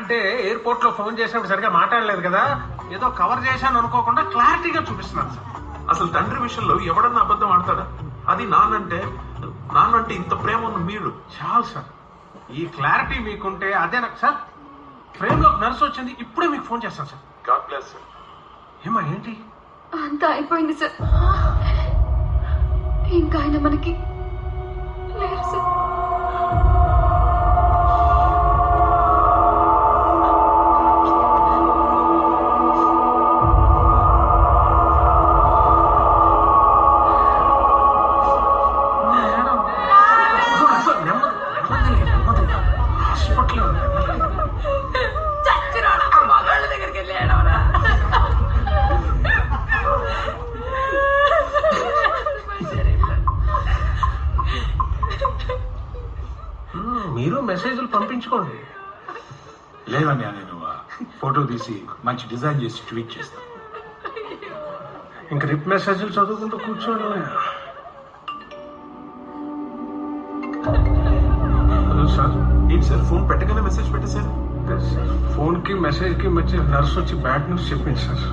అంటే ఎయిర్పోర్ట్ లో ఫోన్ చేసినప్పుడు సరిగా మాట్లాడలేదు కదా, ఏదో కవర్ చేశాను అనుకోకుండా క్లారిటీగా చూపిస్తున్నాను సార్. అసలు తండ్రి విషయంలో ఎవడన్నా అబద్ధం ఆడతాడా? అది నాన్నంటే ఇంత ప్రేమ ఉన్న మీరు. చాలు సార్, ఈ క్లారిటీ మీకుంటే అదే నాకు సార్. ఫ్రేమ్ లో నర్స్ వచ్చింది, ఇప్పుడే మీకు ఫోన్ చేస్తాను సార్. God bless sir. ఏమా ఏంటి? అంతా అయిపోయింది సార్, ఇంకా ఆయన మనకి లేరు సార్. మీరు మెసేజ్లు పంపించుకోండి. లేవన్యా, నేను ఫోటో తీసి మంచి డిజైన్ చేసి ట్వీట్ చేస్తాను. ఇంక రిప్ మెసేజ్లు చదువుకుంటూ కూర్చోండి. Hello sir. ఏంటి సార్, ఫోన్ పెట్టగానే మెసేజ్ పెట్టేశారు? ఫోన్ కి మెసేజ్ కి మధ్య నర్స్ వచ్చి బ్యాడ్ న్యూస్ చెప్పింది sir.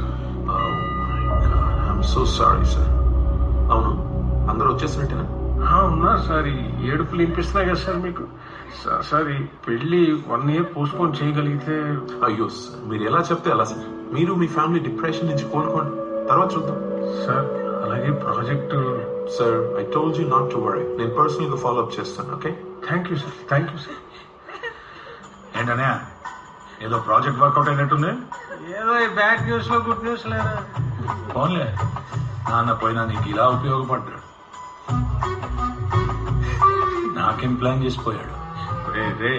I'm so sorry sir. అవును, అందరూ వచ్చేసినట్టేనా? ఉన్నారు సార్. ఈ ఏడుపులు వినిపిస్తున్నాయి కదా సార్ మీకు. సార్ ఈ పెళ్లి 1 year పోస్ట్పోన్ చేయగలిగితే. అయ్యో సార్, మీరు ఎలా చెప్తే అలా సార్. మీరు మీ ఫ్యామిలీ డిప్రెషన్ నుంచి కోలుకోండి, తర్వాత చూద్దాం సార్. అలాగే project sir, I told you not to worry. నేను పర్సనల్ గా ఫాలో అప్ చేస్తాను. Okay, thank you sir. Thank you sir. ఏంటనే ఏదో ప్రాజెక్ట్ వర్కౌట్ అయినట్టుంది. ఏదో ఈ బ్యాడ్ న్యూస్ లో గుడ్ న్యూస్ లేదా? ఫోన్లే, నాన్న పోయినా నీకు ఇలా ఉపయోగపడ్డాడు. నాకేం ప్లాన్ చేసిపోయాడు. రే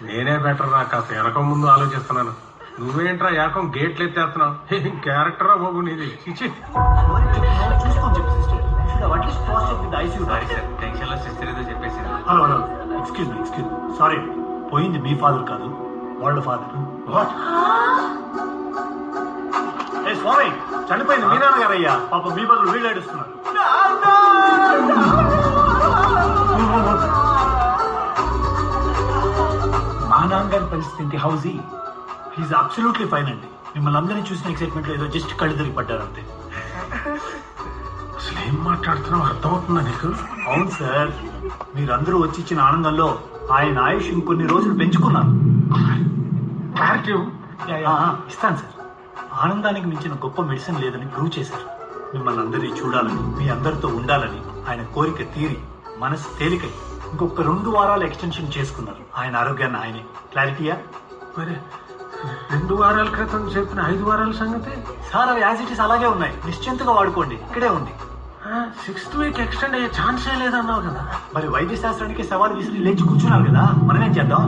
నేనే బెటర్. నాకు కాస్త వెనకం ముందు ఆలోచిస్తున్నాను. నువ్వేంట్రా ఏకం గేట్లు ఎత్తేస్తున్నావు? క్యారెక్టరా బాబు నీది. Hello hello, excuse me sorry, పోయింది మీ ఫాదర్ కాదు, వాళ్ళ ఫాదర్. వాట్? ఏ స్వామి, చనిపోయింది మీ నాన్నగారయ్యా. పాప మీ బదులు వీళ్ళు ఏడుస్తున్నారు. మా నాన్నగారి పరిస్థితి హౌజీ. హీస్ అబ్సల్యూట్లీ ఫైన్ అండి. మిమ్మల్ని అందరినీ చూసిన ఎక్సైట్మెంట్ లో ఏదో జస్ట్ కళ్ళు తిరిగి పడ్డారంతే. అసలు ఏం మాట్లాడుతున్నావు అర్థమవుతుందా నీకు? అవును సార్, మీరందరూ వచ్చి ఇచ్చిన ఆనందంలో ఆయన ఆయుష్ ఇంకొన్ని రోజులు పెంచుకున్నాను. క్లారిటీ ఇస్తాను సార్. ఆనందానికి మించిన గొప్ప మెడిసిన్ లేదని ప్రూవ్ చేశారు. మిమ్మల్ని అందరినీ చూడాలని, మీ అందరితో ఉండాలని ఆయన కోరిక తీరి మనసు తేలికై ఇంకొక 2 వారాలు ఎక్స్టెన్షన్ చేసుకున్నారు. ఆయన ఆరోగ్యాన్ని ఆయనే. క్లారిటీయా? మరి 2 వారాల క్రితం చెప్పిన 5 వారాల సంగతి సార్, అవి యాజ్ ఇట్ ఇస్ అలాగే ఉన్నాయి. నిశ్చింతగా వాడుకోండి, ఇక్కడే ఉంది. 6th week ఎక్స్టెండ్ అయ్యే ఛాన్సే లేదన్నావు కదా. మరి వైద్య శాస్త్రానికి సవాల్ విసిరి లేచి కూర్చున్నారు కదా, మనమేం చేద్దాం?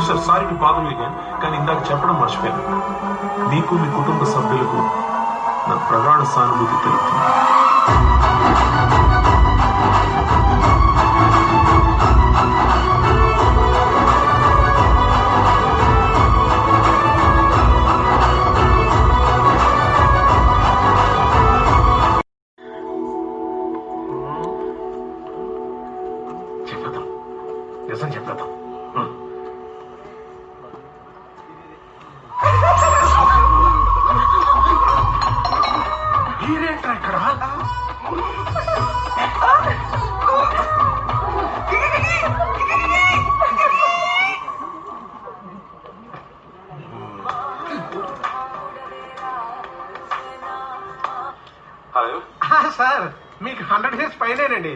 Sir, sorry to bother you again, కానీ ఇందాక చెప్పడం మర్చిపోయాను. మీకు మీ కుటుంబ సభ్యులకు నా ప్రగాఢ సానుభూతి తెలుపుతుంది. చెప్పేద్దాం, నిజం చెప్పేద్దాం. మీరేంట్రా ఇక్కడ? సార్ మీకు 100 years పైనేనండి.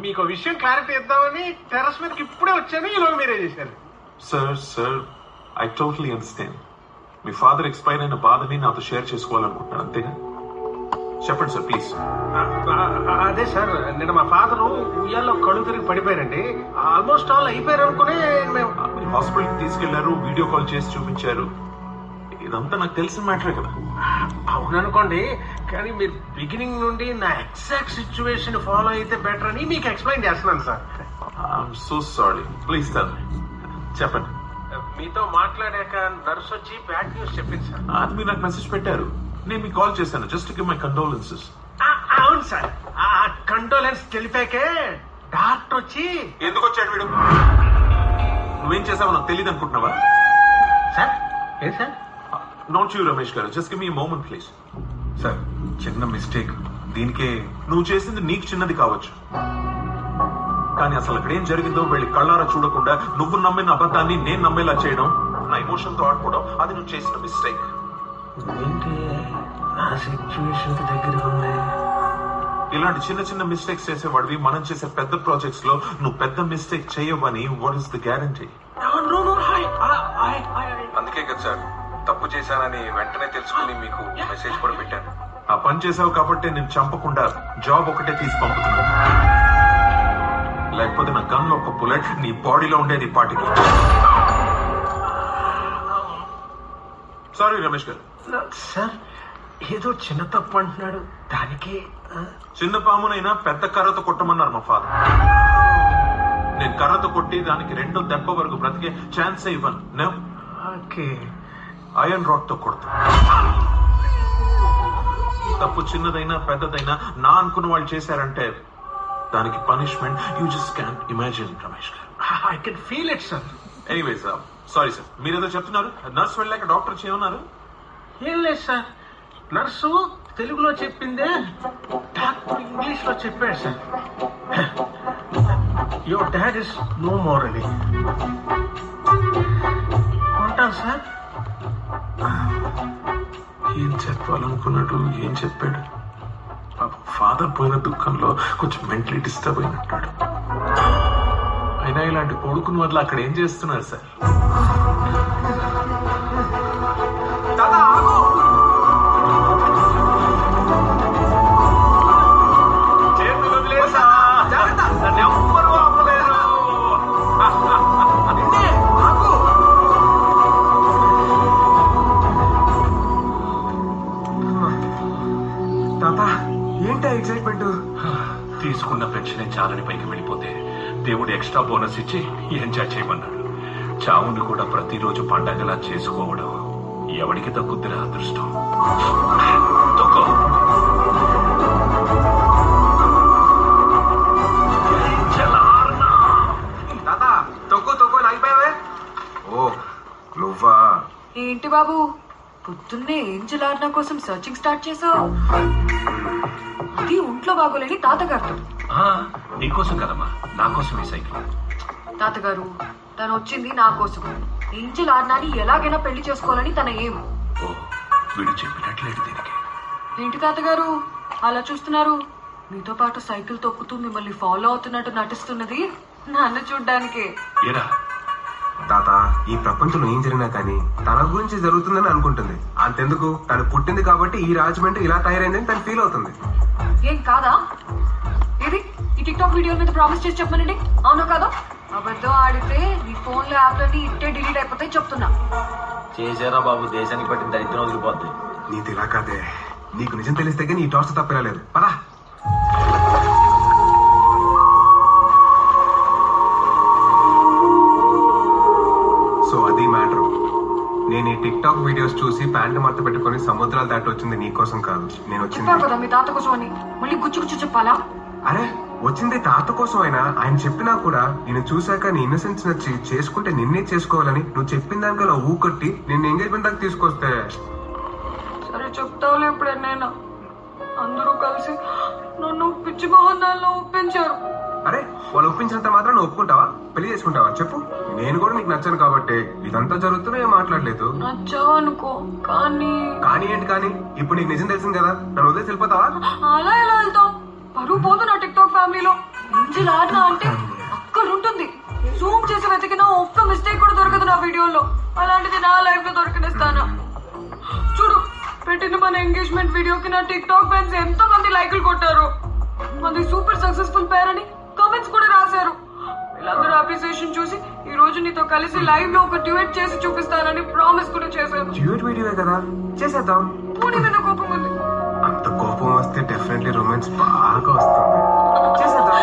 మీకు విషయం క్లారిటీ ఇద్దామని టెర్రస్ మీదకి ఇప్పుడే వచ్చాను, ఈలోగా మీరే చేశారు. Sir I totally understand. Me father expire అయిన బాధని నాతో షేర్ చేసుకోవాలనుకుంటున్నాను, అంతేనా? చెప్పండి సార్ ప్లీజ్. అదే సార్, నిన్న మా ఫాదరు ఉయ్యాల్లో కళ్ళు తిరిగి పడిపోయారండి. ఆల్మోస్ట్ ఆల్ అయిపోయారు అనుకుని మేము హాస్పిటల్కి తీసుకెళ్లారు, వీడియో కాల్ చేసి చూపించారు. ఇదంతా నాకు తెలిసిన మ్యాటరే కదా. అవుననుకోండి, కానీ మీరు బిగినింగ్ నుండి నా ఎగ్జాక్ట్ సిచ్యువేషన్ ఫాలో అయితే బెటర్ అని మీకు ఎక్స్ప్లెయిన్ చేస్తున్నాను sir. I'm so sorry, please sir చెప్పండి. మీతో మాట్లాడాక నర్స్ వచ్చి బ్యాడ్ న్యూస్ చెప్పింది సార్. అది మీరు నాకు మెసేజ్ పెట్టారు, నేను మీకు కాల్ చేశాను జస్ట్ గివ్ మై కండోలెన్సెస్. అవును సార్, ఆ కండోలెన్స్ తెలిపాకే డాక్టర్ వచ్చి ఎందుకు వచ్చాడు వీడు? నువ్వేం చేసావో నాకు తెలియదు అనుకుంటున్నావా? సార్ ఏం సార్? నాట్ యూ రమేష్ గారు, just give me moment please. Sir చిన్న మిస్టేక్, దీనికే నువ్వు చేసింది నీకు చిన్నది కావచ్చు, కానీ అసలు అక్కడ ఏం జరిగిందో వెళ్ళి కళ్ళారా చూడకుండా నువ్వు నమ్మిన అబద్ధాన్ని నేను నమ్మేలా చేయడం, నా ఎమోషన్ తో ఆడుకోవడం, అది నువ్వు చేసిన మిస్టేక్. ఏంటి నా సిచ్యువేషన్ దగ్గరగా ఉన్నాయి? ఇలాంటి చిన్న చిన్న మిస్టేక్స్ చేసేవాడివి మనం చేసే పెద్ద ప్రాజెక్ట్స్ లో నువ్వు పెద్ద మిస్టేక్ చేయవని వాట్ ఇస్ ద గ్యారంటీ? అందుకే కదా సార్ తప్పు చేశానని వెంటనే తెలుసుకుని మీకు మెసేజ్ కూడా పెట్టాను. ఆ పని చేసావు కాబట్టి నేను చంపకుండా జాబ్ ఒకటే తీసి పంపుతున్నాను, లేకపోతే నా గన్ లో ఒక బుల్లెట్ నీ బాడీలో ఉండేది పాటికి. సారీ రమేష్ గారు. సార్ ఏదో చిన్న తప్పు అంటున్నాడు, దానికి చిన్న పామునైనా పెద్ద కర్రతో కొట్టమన్నారు మా ఫాదర్. నేను కర్రతో కొట్టి దానికి 2 దెబ్బ వరకు బ్రతికే ఛాన్స్ ఇవ్వను. ఓకే, ఐరన్ రాడ్ తో కొడతా. తప్పు చిన్నదైనా పెద్దదైనా నా అనుకున్న వాళ్ళు చేశారంటే దానికి punishment you just can imagine Ramesh గారు. I can feel it sir. Anyways sorry sir, మీరేదో చెప్తున్నారు. నర్స్ వెళ్ళాక డాక్టర్ చేయమన్నారు. ఏం లేదు సార్, నర్సు తెలుగులో చెప్పిందే డాక్టర్ ఇంగ్లీష్ లో చెప్పాడు sir. Your dad is no more అని. ఉంటాను సార్. ఏం చెప్పాలనుకున్నాడు, ఏం చెప్పాడు? ఫాదర్ పోయిన దుఃఖంలో కొంచెం మెంటలీ డిస్టర్బ్ అయినట్టాడు. అయినా ఇలాంటి కొడుకుని వల్ల అక్కడ ఏం చేస్తున్నారు సార్? తీసుకున్న పెన్షనే చాలని పైకి వెళ్ళిపోతే దేవుడు ఎక్స్ట్రా బోనస్ ఇచ్చి ఎంజాయ్ చేయమన్నాడు. చావుని కూడా ప్రతిరోజు పండగలా చేసుకోవడం ఎవరికి తగ్గుద్దిరా అదృష్టం. ఓ నువ్వా? ఏంటి బాబు పొద్దున్నే ఏంజల్ ఆర్నా కోసం సర్చింగ్ స్టార్ట్ చేసావు? అది ఒంట్లో బాగోలేని తాతగారితో. నీకోసం కదమ్మా, నా కోసం ఈ సైకిల్. తాతగారు తను వచ్చింది నా కోసం. ఏంజల్ ఆర్నాని ఎలాగైనా పెళ్లి చేసుకోవాలని తన ఏం. ఓ వీడు చెప్పినట్లేదు దీనికి. ఏంటి తాతగారు అలా చూస్తున్నారు? మీతో పాటు సైకిల్ తొక్కుతూ మిమ్మల్ని ఫాలో అవుతున్నట్టు నటిస్తున్నది నన్ను చూడ్డానికే. ఏరా తాత, ఈ ప్రపంచంలో ఏం జరిగినా కానీ తన గురించి జరుగుతుందని అనుకుంటుంది. అంతెందుకు, తను పుట్టింది కాబట్టి ఈ రాజమండ్రి ఇలా తయారైందని తను ఫీల్ అవుతుంది. ఏం కాదా? ఏది ఈ టిక్ టాక్ వీడియో మీద ప్రామిస్ చేసి చెప్పమనండి, అవునా కాదా? అబద్ధం ఆడితే నీ ఫోన్ లో యాప్లన్నీ ఇట్టే డిలీట్ అయిపోతాయి చెప్తున్నా. చేశారా బాబు, దేశానికి పట్టిన దరిద్రం వదిలిపోద్ది. నీది ఇలా కాదే, నీకు నిజం తెలిస్తే కానీ ఈ టార్చ్ తప్పలేదు. పదా సో అది మ్యాటర్. నేను ఈ టిక్ టాక్ వీడియోస్ చూసి ప్యాంటు మడత పెట్టుకుని సముద్రాలు దాటి వచ్చింది నీకోసం కాదు. నేను చెప్పావు వచ్చింది కదా మీ తాత కోసం అని, మళ్ళీ గుచ్చు చెప్పాలా? అరే వచ్చింది తాత కోసం అయినా ఆయన చెప్పినా కూడా నేను చూశాక నీ ఇన్నసెన్స్ నచ్చి చేసుకుంటే నిన్నే చేసుకోవాలని నువ్వు చెప్పిన దానికల్లా ఊకొట్టి నిన్ను ఎంగేజ్మెంట్ దాకా తీసుకొస్తే. సరే చెప్తావులే ఎప్పుడైనా. అందరూ కలిసి నన్ను పిచ్చి మోహన్ ఒప్పించారు. అరే వాళ్ళు ఒప్పించినంత మాత్రం నువ్వు ఒప్పుకుంటావా? పెళ్లి చేసుకుంటావా చెప్పు? నేను కూడా నీకు నచ్చాను కాబట్టి ఇదంతా జరుగుతున్నా ఏం మాట్లాడలేదు. నచ్చావనుకో కానీ కానీ ఏంటి కానీ? ఇప్పుడు నీకు నిజం తెలిసింది కదా, నన్ను వదిలేసి వెళ్ళిపోతావా? అలా ఎలా వెళ్తావు? పరువు పోదు నా టిక్ టాక్ ఫ్యామిలీలో. ఏంజిల్ ఆడినా అంటే అక్కడ ఉంటుంది. జూమ్ చేసి వెతికినా ఒక్క మిస్టేక్ కూడా దొరకదు నా వీడియోలో. అలాంటిది నా లైఫ్ లో దొరకనిస్తానా? చూడు, పెట్టిన మన ఎంగేజ్మెంట్ వీడియోకి నా టిక్ టాక్ ఫ్యాన్స్ ఎంతో మంది లైకులు కొట్టారు. అది సూపర్ సక్సెస్ఫుల్ పేర్ అని కామెంట్స్ కూడా రాశారు. వీళ్ళందరూ అప్రిసియేషన్ చూసి ఈ రోజు నీతో కలిసి లైవ్ లో ఒక డ్యూయట్ చేసి చూపిస్తానని ప్రామిస్ కూడా చేశాను. డ్యూయట్ వీడియోయే కదా, చేసేద్దాం. పూడి మీద కోపం ఉంది. అంత కోపం వస్తే డెఫినెట్లీ రొమాన్స్ బాగా వస్తుంది. చేసేద్దాం.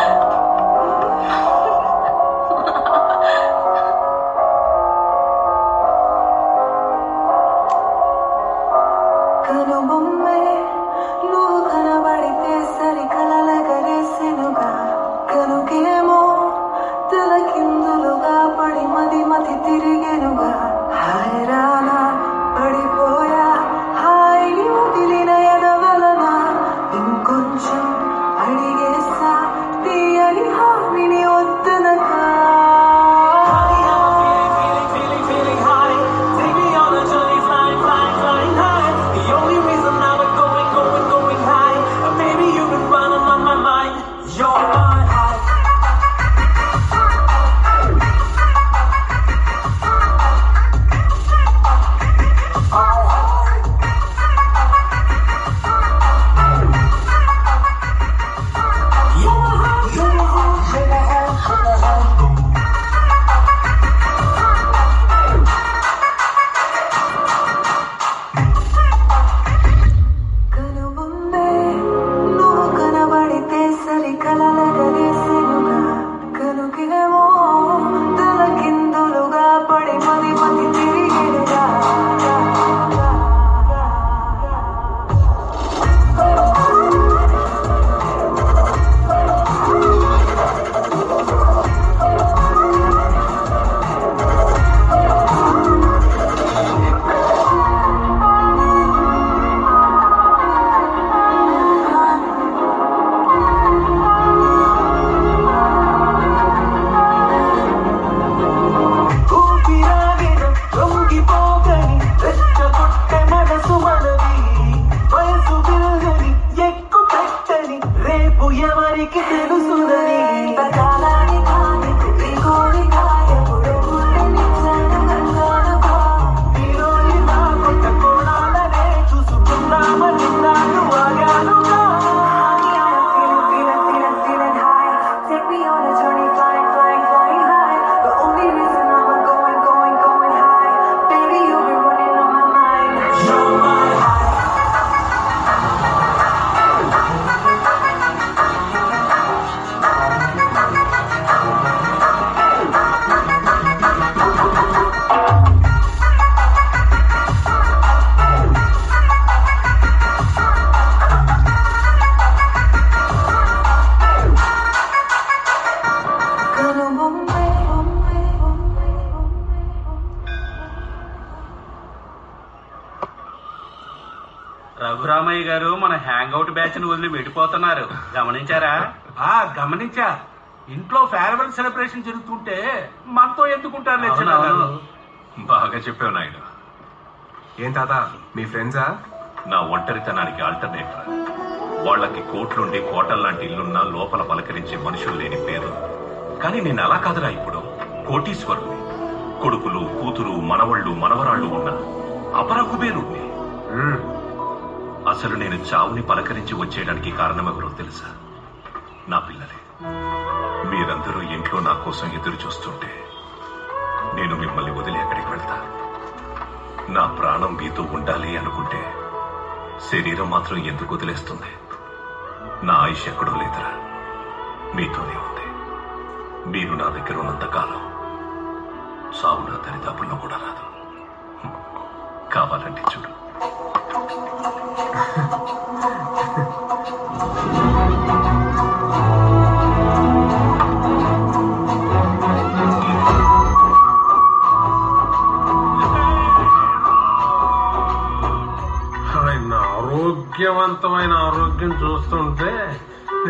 రఘురామయ్య గారు మన హ్యాంగ్ అవుట్ బ్యాచ్ ని వదిలి వెళ్ళిపోతున్నారు. గమనించారా? గమనించా. ఇంట్లో ఫేర్వెల్ సెలబ్రేషన్ జరుగుతుంటే మనతో ఎందుకుంటారు? బాగా చెప్పావు నాయుడు. ఏం తాత మీ ఫ్రెండ్సా? నా ఒంటరితనానికి ఆల్టర్నేటర్. వాళ్ళకి కోట్లుండి కోటల్లాంటి ఇల్లున్నా లోపల పలకరించే మనుషులు లేని పేరు. కానీ నేను అలా కాదురా. ఇప్పుడు కోటీశ్వరుని కొడుకులు, కూతురు, మనవళ్ళు, మనవరాళ్ళు ఉన్న అపర కుబేరుణ్ణి. అసలు నేను చావుని పలకరించి వచ్చేయడానికి కారణమెవరో తెలుసా? నా పిల్లలే. మీరందరూ ఇంట్లో నా కోసం ఎదురు చూస్తుంటే నేను మిమ్మల్ని వదిలి ఎక్కడికి వెళ్తా? నా ప్రాణం మీతో ఉండాలి అనుకుంటే శరీరం మాత్రం ఎందుకు వదిలేస్తుంది? నా ఆయుష్ ఎక్కడో లేదురా, మీతోనే ఉంది. మీరు నా దగ్గర ఉన్నంత కాలం చావు నా దరిదాపుల్లో కూడా రాదు. కావాలంటే చూడు. ఆయన ఆరోగ్యవంతమైన ఆరోగ్యం చూస్తుంటే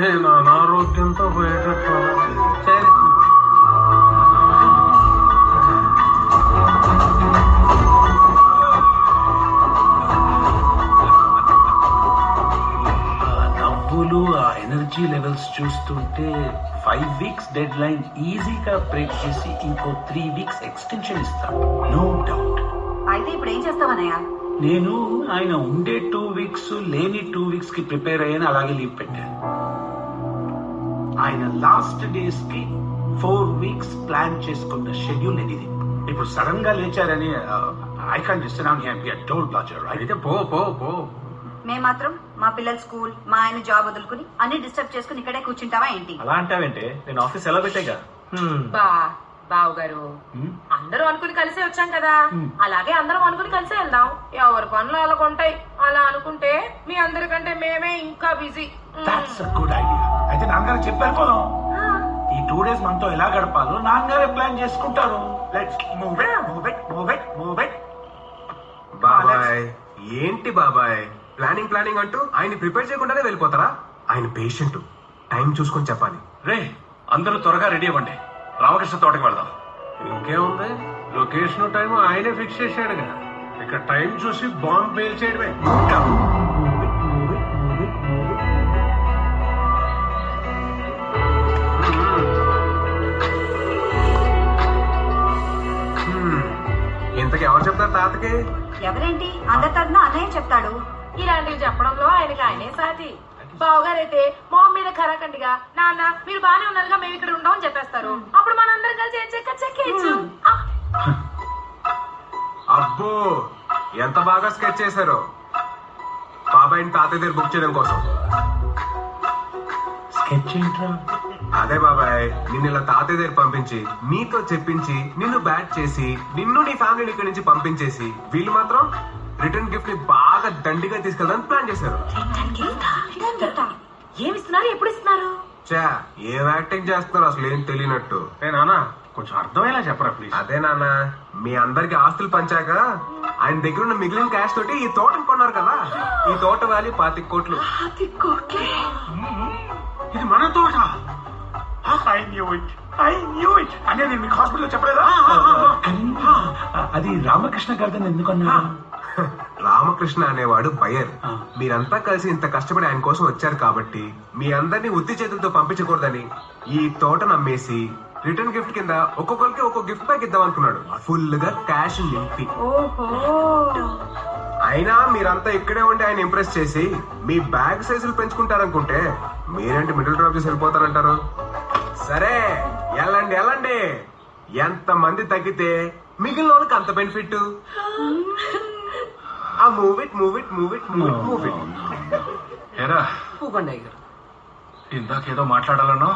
నేను అనారోగ్యంతో పోయేటట్టు సరే. నవ్వులు ఆ ఎనర్జీ లెవెల్స్ చూస్తుంటే 5 weeks డెడ్ లైన్ ఈజీగా బ్రేక్ చేసి ఇంకో 3 weeks ఎక్స్టెన్షన్ ఇస్తాం, నో డౌట్. అయితే ఇప్పుడు ఏం చేస్తావన్నయ్య? నేను ఆయన ఉండే 2 weeks లేని 2 weeks కి ప్రిపేర్ అయ్యాను, అలాగే లీవ్ పెట్టాను. ఆయన లాస్ట్ డేస్ కి 4 weeks ప్లాన్ చేసుకున్న షెడ్యూల్ ఇది. ఇప్పుడు సడన్ గా లేచారని I can't just now hear be a trailblazer, right? అయితే పో పో పో. మేము మాత్రం మా పిల్లల స్కూల్, మా ఆయన జాబ్ వదులుకుని అన్ని డిస్టర్బ్ చేసుకుని ఇక్కడే కూర్చుంటావా ఏంటి? అలా అంటావేంటే, నేను ఆఫీస్ ఎలా పెట్టాగా. బావు గారు, అందరూ అనుకుని కలిసే వచ్చాం కదా, అలాగే అందరం అనుకుని కలిసే వెళ్దాం. ఎవరి పనులు వాళ్ళకు ఉంటాయి. అలా అనుకుంటే మీ అందరికంటే మేమే ఇంకా busy. That's a good idea. అయితే నాన్నగారు చెప్పారు పోదాం. ఈ 2 days మనతో ఎలా గడపాలో నాన్నగారే ప్లాన్ చేసుకుంటారు. Let's move it, move it, move it, move it. బాబాయ్ ఏంటి బాబాయ్ ప్లానింగ్ అంటూ ఆయన ప్రిపేర్ చేయకుండానే వెళ్ళిపోతారా? ఆయన పేషెంట్, టైం చూసుకొని చెప్పాలి. రే, అందరూ త్వరగా రెడీ అవ్వండి, రామకృష్ణ తోటకి వెళ్దాం. ఇంకేముంది, లొకేషన్ టైం ఆయనే ఫిక్స్ చేశాడుగా. ఇక టైం చూసి బాంబు పేల్చేయడమే. ఇంతకు ఎవరు చెప్తారు తాతకి? ఎవరేంటి, అందరి తరఫున అన్నయ్య చెప్తాడు. ఇలాంటివి చెప్పడంలో ఆయనకి ఆయనే సాటి. బావగారైతే మామ్ మీద ఖరాఖండిగా, నాన్న మీరు బానే ఉన్నారుగా, మేము ఇక్కడ ఉండమని చెప్పేస్తారు. అప్పుడు మనందరం కలిసి చెక్కేయచ్చు. అబ్బో ఎంత బాగా స్కెచ్ చేశారు. బాబాయ్ని తాతయ్య దగ్గర బుక్ చేయడం కోసం. స్కెచ్ ఏంట్రా? అదే బాబాయ్, నిన్ను ఇలా తాతయ్య దగ్గర పంపించి నీతో చెప్పించి నిన్ను బ్యాట్ చేసి నిన్ను నీ ఫ్యామిలీని ఇక్కడి నుంచి పంపించేసి వీళ్ళు మాత్రం రిటర్న్ గిఫ్ట్ ని బాగా దండిగా తీసుకెళ్దాం ప్లాన్ చేశారు. ఏమిస్తున్నారు, ఎప్పుడు ఇస్తున్నారు? చా ఏం యాక్టింగ్ చేస్తున్నారు అసలు ఏం తెలియనట్టు. నాన్న కొంచెం అర్థమయ్యేలా చెప్పరా ప్లీజ్. అదే నాన్న, మీ అందరికి ఆస్తులు పంచాక ఆయన దగ్గర ఉన్న మిగిలిన క్యాష్ తోటి ఈ తోటను కొన్నారు కదా. ఈ తోట వాల్యూ 25 కోట్లు. ఇది మన తోట. అంటే నేను మీకు హాస్పిటల్లో చెప్పలేదా? అది రామకృష్ణ గారిని ఎందుకన్నా? రామకృష్ణ అనేవాడు బయర్. మీరంతా కలిసి ఇంత కష్టపడి ఆయన కోసం వచ్చారు కాబట్టి మీ అందరినీ ఉత్తి చేతులతో పంపించకూడదని ఈ తోటను అమ్మేసి రిటర్న్ గిఫ్ట్ కింద ఒక్కొక్కరికి ఒక్కొక్క గిఫ్ట్ బ్యాగ్ ఇద్దాం అనుకున్నాడు, ఫుల్ గా క్యాష్ నింపి. అయినా మీరంతా ఇక్కడే ఉండి ఆయన ఇంప్రెస్ చేసి మీ బ్యాగ్ సైజులు పెంచుకుంటారనుకుంటే మీరేంటి మిడిల్ డ్రాప్ చేసి వెళ్ళిపోతారంటారు. సరే వెళ్ళండి. ఎంత మంది తగ్గితే మిగిలిన వాళ్ళకి అంత బెనిఫిట్. Move it. ఏరా, ఇందాకేదో మాట్లాడాలన్నా?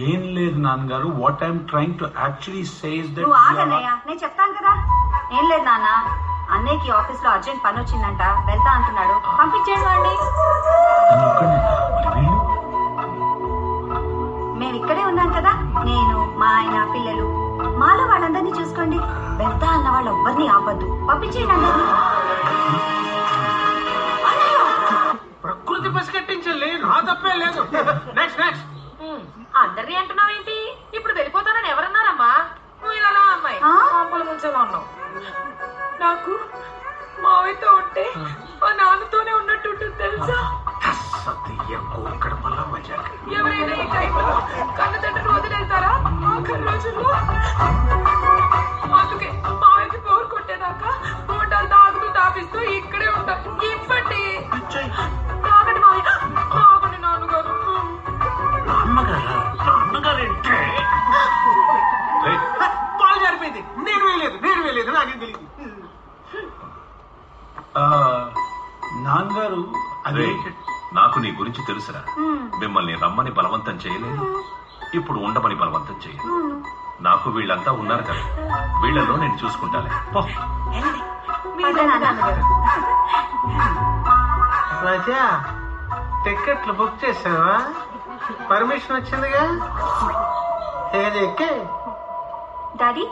ఏం లేదు నాన్నగారు, what I'm trying to actually say is that. నువ్వు ఆగన్నయ్య, నేను చెప్తాను కదా. ఏం లేదు నాన్న, అన్నయ్యకి ఆఫీస్ లో అర్జెంట్ పని వచ్చిందంట, వెళ్తా అంటున్నాడు, పంపించేయండి వాడిని. మేము ఇక్కడే ఉన్నాం కదా, నేను, మా ఆయన, పిల్లలు, మాలో వాళ్ళందరినీ చూసుకోండి. వెళ్తా అన్న వాళ్ళు ఎవ్వరిని ఆపద్దు, పంపించేయండి అందరినీ. ప్రకృతి పసిగట్టించలే, నా తప్పే లేదు. నెక్స్ట్ అందరినీ అంటున్నావేంటి? ఇప్పుడు వెళ్ళిపోతానని ఎవరన్నారమ్మా? నువ్వు ఇలా అమ్మాయి పాపల ముంచేలా ఉన్నావు. నాకు మావితో ఉంటే మా నాన్నతోనే ఉన్నట్టు ఉంటుంది తెలుసా? ఎవరైనా ఈ టైంలో కన్ను తండ్రిని వదిలేస్తారా? ఆఖరి రోజుల్లో అందుకే మావికి బోర్ కొట్టేదాకా బోటాలు తాగుతూ తాపిస్తూ ఇక్కడే ఉంటా. ఇప్పటి తాగండి మావి, తాగండి నాన్నగారు. బాగా జరిపోయింది. నేను వేయలేదు, నాకేం తెలియదు. నాన్నగారు అదే నాకు నీ గురించి తెలుసురా. మిమ్మల్ని రమ్మని బలవంతం చేయలేదు, ఇప్పుడు ఉండమని బలవంతం చేయలేదు. నాకు వీళ్ళంతా ఉన్నారు కదా, వీళ్ళలో నేను చూసుకుంటాలే. రాజా, టికెట్లు బుక్ చేసావా? పర్మిషన్ వచ్చిందిగా, ఎక్కే. డాడీ,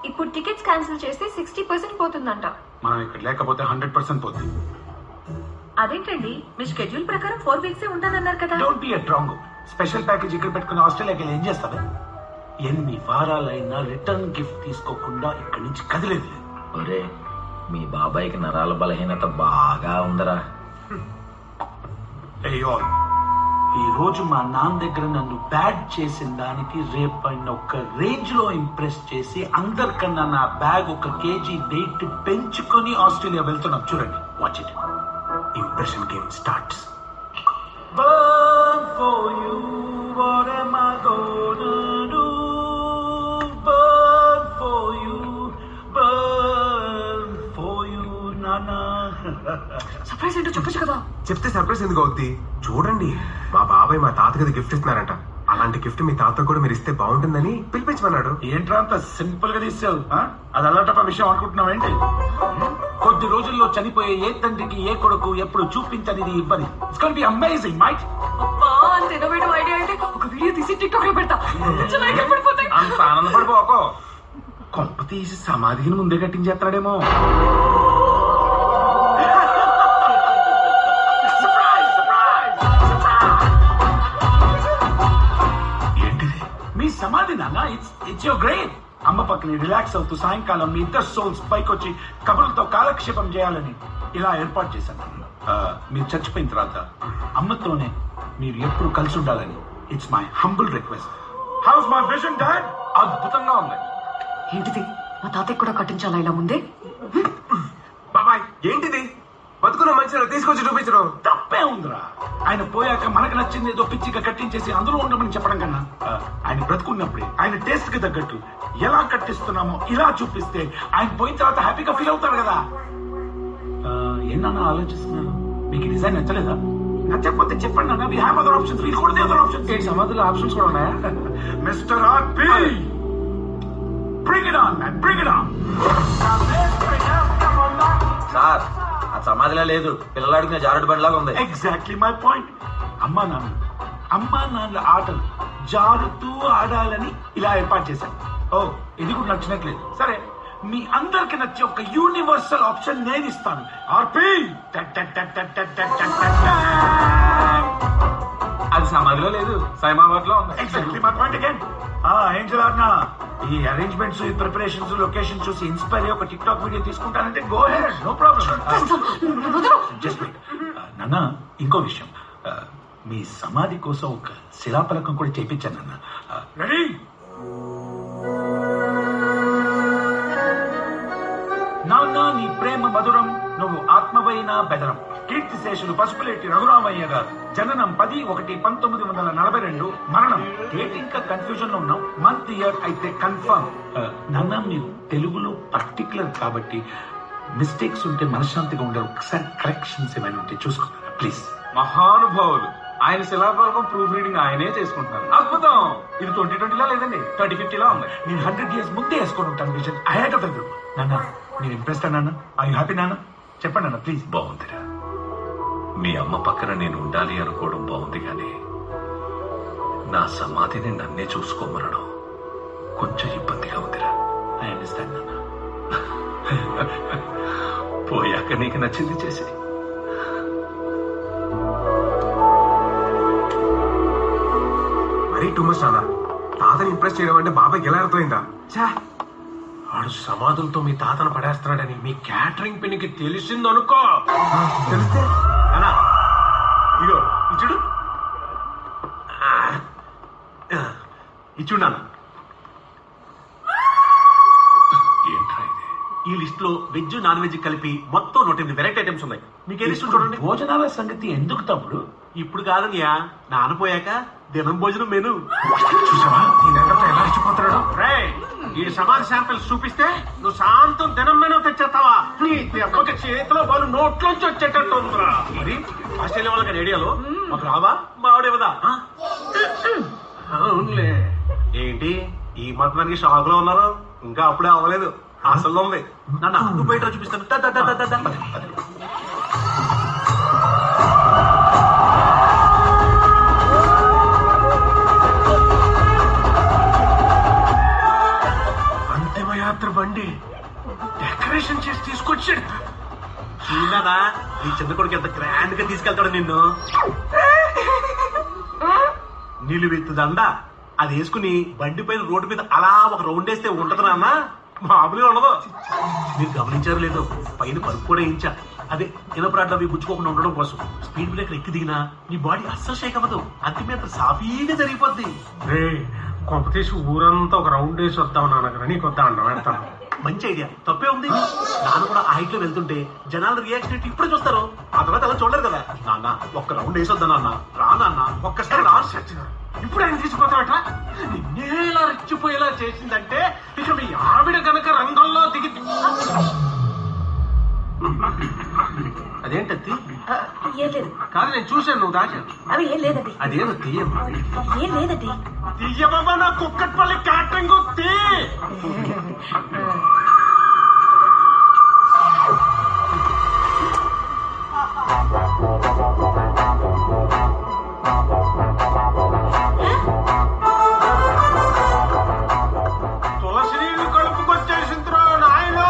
ఇప్పుడు టికెట్స్ క్యాన్సిల్ చేస్తే 60% పోతుందంట. మనం ఇక్కడ లేకపోతే 100% పోతుంది. అదేంటండి మీ షెడ్యూల్ ప్రకారం 4 వీక్స్ ఉంటానన్నారు కదా. Don't be a drag. Special package ఇక్కడ పెట్టుకుని ఆస్ట్రేలియాకి వెళ్ళి ఏం చేస్తావా? ఎన్ని వారాలైనా రిటర్న్ గిఫ్ట్ తీసుకోకుండా ఇక్కడి నుంచి కదిలేదు. ఒరే మీ బాబాయ్కి నరాల బలహీనత బాగా ఉందరా. ఈ రోజు మా నాన్న దగ్గర నన్ను బ్యాడ్ చేసిన దానికి రేపు ఆయన ఒక రేంజ్ లో ఇంప్రెస్ చేసి అందరికన్నా నా బ్యాగ్ 1 kg వెయిట్ పెంచుకొని ఆస్ట్రేలియా వెళ్తున్నాం. చూడండి, watch it. Impression game starts. Burn for you, what am I gonna do? Burn for you, burn for you, Nana. Surprise ఏంటో చెప్పచ్చు కదా. చెప్తే సర్ప్రైజ్ ఎందుకు అవుద్ది? చూడండి, మా బాబాయ్ మా తాతకి గిఫ్ట్ ఇస్తున్నారంట. అలాంటి గిఫ్ట్ మీ తాత కూడా మీరు ఇస్తే బాగుంటుందని పిలిపించమన్నాడు. ఏంట్రా అంత సింపుల్ గా తీసావు? అది అలాంటి విషయం అనుకుంటున్నావు ఏంటి? కొద్ది రోజుల్లో చనిపోయే ఏ తండ్రికి ఏ కొడుకు ఎప్పుడు చూపించనిది ఇబ్బంది. It's gonna B amazing might. అబ్బా, అంత ఇన్నోవేటివ్ ఐడియా అయితే ఒక వీడియో తీసి టిక్టాక్ లో పెడతా. లైక్ పడిపోతాయి. అంత ఆనందపడిపోకో. కొంప తీసి సమాధిని ముందే కట్టించేస్తాడేమో. మీ సమాధి నాన్న, ఇట్స్ యువర్ గ్రేవ్. అమ్మ పక్కన రిలాక్స్ అవుతూ సాయంకాలం మీ ఇద్దరు సోల్స్ పైకొచ్చి కబుర్లతో కాలక్షేపం చేయాలని ఇలా ఏర్పాటు చేశాను. మీరు చచ్చిపోయిన తర్వాత అమ్మతోనే మీరు ఎప్పుడు కలిసి ఉండాలని it's my humble request. House my vision dad? అద్భుతంగా ఉంది. ఏంటిది? మా తాతయ్య కూడా కట్టించాలా ఇలా ముందే? బాబాయ్ ఏంటిది? బతుకున్న మనుషులు తీసుకొచ్చి చూపించడం తప్పే ఉందిరా. ఆయన పోయాక మనకు నచ్చింది ఏదో పిచ్చిగా కట్టించేసి అందులో ఉండమని చెప్పడం కన్నా ఆయన బ్రతుకున్నప్పుడే ఆయన టేస్ట్ కి తగ్గట్టు ఎలా కట్టిస్తున్నామో ఇలా చూపిస్తే ఆయన పోయిన తర్వాత హ్యాపీగా ఫీల్ అవుతాడు కదా. ఏంటన్నా ఆలోచిస్తున్నారు? మీకు డిజైన్ నచ్చలేదా? నచ్చకపోతే చెప్పండి అన్న. We have other options. వీల్ కూడా అదర్ ఆప్షన్స్. ఈ సమాధిలో ఆప్షన్స్ కూడా ఉన్నాయా? Mister RP, bring it on man, bring it on. Sir ఆ సమాధిలో లేదు, పిల్లలాడికి జారుడు బండిలాగా ఉంది. Exactly my point. అమ్మా నాన్న ఆటలు జారుతూ ఆడాలని ఇలా ఏర్పాటు చేశాను. ఓ, ఇది కూడా నచ్చినట్లేదు. సరే, మీ అందరికి నచ్చే ఒక యూనివర్సల్ ఆప్షన్ నేను ఇస్తాను. ఆర్పి, అది సమాధిలో లేదు, సైమాబాద్ లో ఉంది. Exactly my point again. Angel Arna, ఈ అరేంజ్మెంట్స్, ఈ ప్రిపరేషన్స్, లొకేషన్ చూసి ఇన్స్పైర్ అయ్యి ఒక టిక్ టాక్ వీడియో తీసుకుంటానంటే go ahead, no problem. Just wait. నాన్న, ఇంకో విషయం, మీ సమాధి కోసం ఒక శిలాఫలకం కూడా చేపించాను నాన్న. రెడీ? నాన్న నీ ప్రేమ మధురం, నువ్వు ఆత్మవైన బెదరం. కీర్తిశేషులు పసుపులేటి రఘురామయ్య గారు. జననం 10/1/1942. మరణం డేట్ ఇంకా కన్ఫ్యూజన్ లో ఉన్నాం. మంత్ ఇయర్ అయితే కన్ఫర్మ్. నాన్న మీరు తెలుగులో పర్టికులర్ కాబట్టి మిస్టేక్స్ ఉంటే మనశ్శాంతిగా ఉండే ఒకసారి కరెక్షన్స్ ఏమైనా ఉంటే చూసుకుంటారా ప్లీజ్? మహానుభావులు, ఆయన శిలాఫలకం ప్రూఫ్ రీడింగ్ ఆయనే చేసుకుంటున్నారు. అద్భుతం. ఇది 2020లో లేదండి, 2050లో ఉంది. నేను 100 years ముందే వేసుకొని ఉంటాను విజన్. Ahead of everyone. నాన్న నేను ఇంప్రెస్డ్ నాన్న. ఐ యు హ్యాపీ నాన్న? చెప్పండి నాన్న ప్లీజ్. బాగుందిరా. మీ అమ్మ పక్కన నేను ఉండాలి అనుకోవడం బాగుంది, కానీ నా సమాధిని నన్నే చూసుకోమనడం కొంచెం ఇబ్బందిగా ఉందిరా. ఐ అండర్స్టాండ్ నాన్న. పోయాక నీకు నచ్చింది చేసి. మరీ టూ మచ్ నాన్న. తాతని ఇంప్రెస్ చేయడం అంటే బాబాయ్కి ఎలా అర్థమైందా? వాడు సమాధులతో మీ తాతను పడేస్తున్నాడని మీ క్యాటరింగ్ పిన్నికి తెలిసిందనుకో. తెలిస్తే అన్నా ఇగో ఇచ్చుడు, ఇచ్చుడు నాన్న. ఏంట్రా ఇది? ఈ లిస్ట్ లో వెజ్ నాన్ వెజ్ కలిపి మొత్తం 108 వెరైటీ ఐటమ్స్ ఉన్నాయి. మీకే లిస్ట్ చూడండి. భోజనాల సంగతి ఎందుకు తమ్ముడు? ఇప్పుడు కాదనియా, నానపోయాక దినం భోజనం మెను. చూసావా ఎలా ఇచ్చిపోతున్నాడు? ఈ సమాధి శాంపిల్స్ చూపిస్తే నువ్వు శాంతం దినం మెను తెచ్చేస్తావా? నీ దెబ్బకి చేతిలో వాళ్ళు నోట్లోంచి వచ్చేటట్టు ఉందిరా. ఇది ఆస్ట్రేలియా వాళ్ళకి రేడియోలో మాకు రావా? మావిడేవదా? అవునులే. ఏంటి ఈ మాత్రానికి షాక్ లో ఉన్నారు? ఇంకా అప్పుడే అవ్వలేదు, అసలు ఉంది. నన్ను నువ్వు బయట చూపిస్తాను. అంతిమయాత్ర బండి డెకరేషన్ చేసి తీసుకొచ్చాడు. చూడదా నీ చిన్న కొడుకు ఎంత గ్రాండ్ గా ఎక్కడికి తీసుకెళ్తాడు నిన్ను? నిలువెత్తు దండ అది వేసుకుని బండి పైన రోడ్డు మీద అలా ఒక రౌండ్ వేస్తే ఉంటది నాన్న, మామూలుగా ఉండదు. మీరు గమనించారు లేదో, పైన పరుపు కూడా వేయించా. అదే ఇనపరాడ్లు అవి గుచ్చుకోకుండా ఉండడం కోసం. స్పీడ్ బ్రేకర్ ఎక్కి దిగినా నీ బాడీ అస్సలు షేక్ అవ్వదు, అంతి మీద సాఫీగా జరిగిపోద్ది. రే కొంప తీసి ఊరంతా ఒక రౌండ్ వేసి వద్దాం నాన్నగారు, నీకు వద్దా అంటాం వెళ్తాను. మంచి ఐడియా, తప్పే ఉంది. నాన్న కూడా ఆ హైట్ లో వెళ్తుంటే జనాలు రియాక్షన్ ఇప్పుడే చూస్తారు, ఆ తర్వాత అలా చూడలేరు కదా. నాన్న ఒక్క రౌండ్ వేసొద్దా నాన్న, రా నాన్న ఒక్కసారి రా. ఇప్పుడు ఆయన తీసుకుపోతావట. నిన్నే ఇలా రెచ్చిపోయేలా చేసిందంటే ఇక మీ ఆవిడ గనక రంగంలో దిగి. అదేంటది? ఏం లేదు. కాదు నేను చూశాను, నువ్వు దాచాను. అవి ఏం లేదండి. అదేదో తీయమ్మా. ఏం లేదండి. తీయమ్మా, నా కుక్కట్పల్లి క్యాటరింగ్ తీ. తులసినీళ్ళు కలుపుకొచ్చేసిందిరా నాయనా.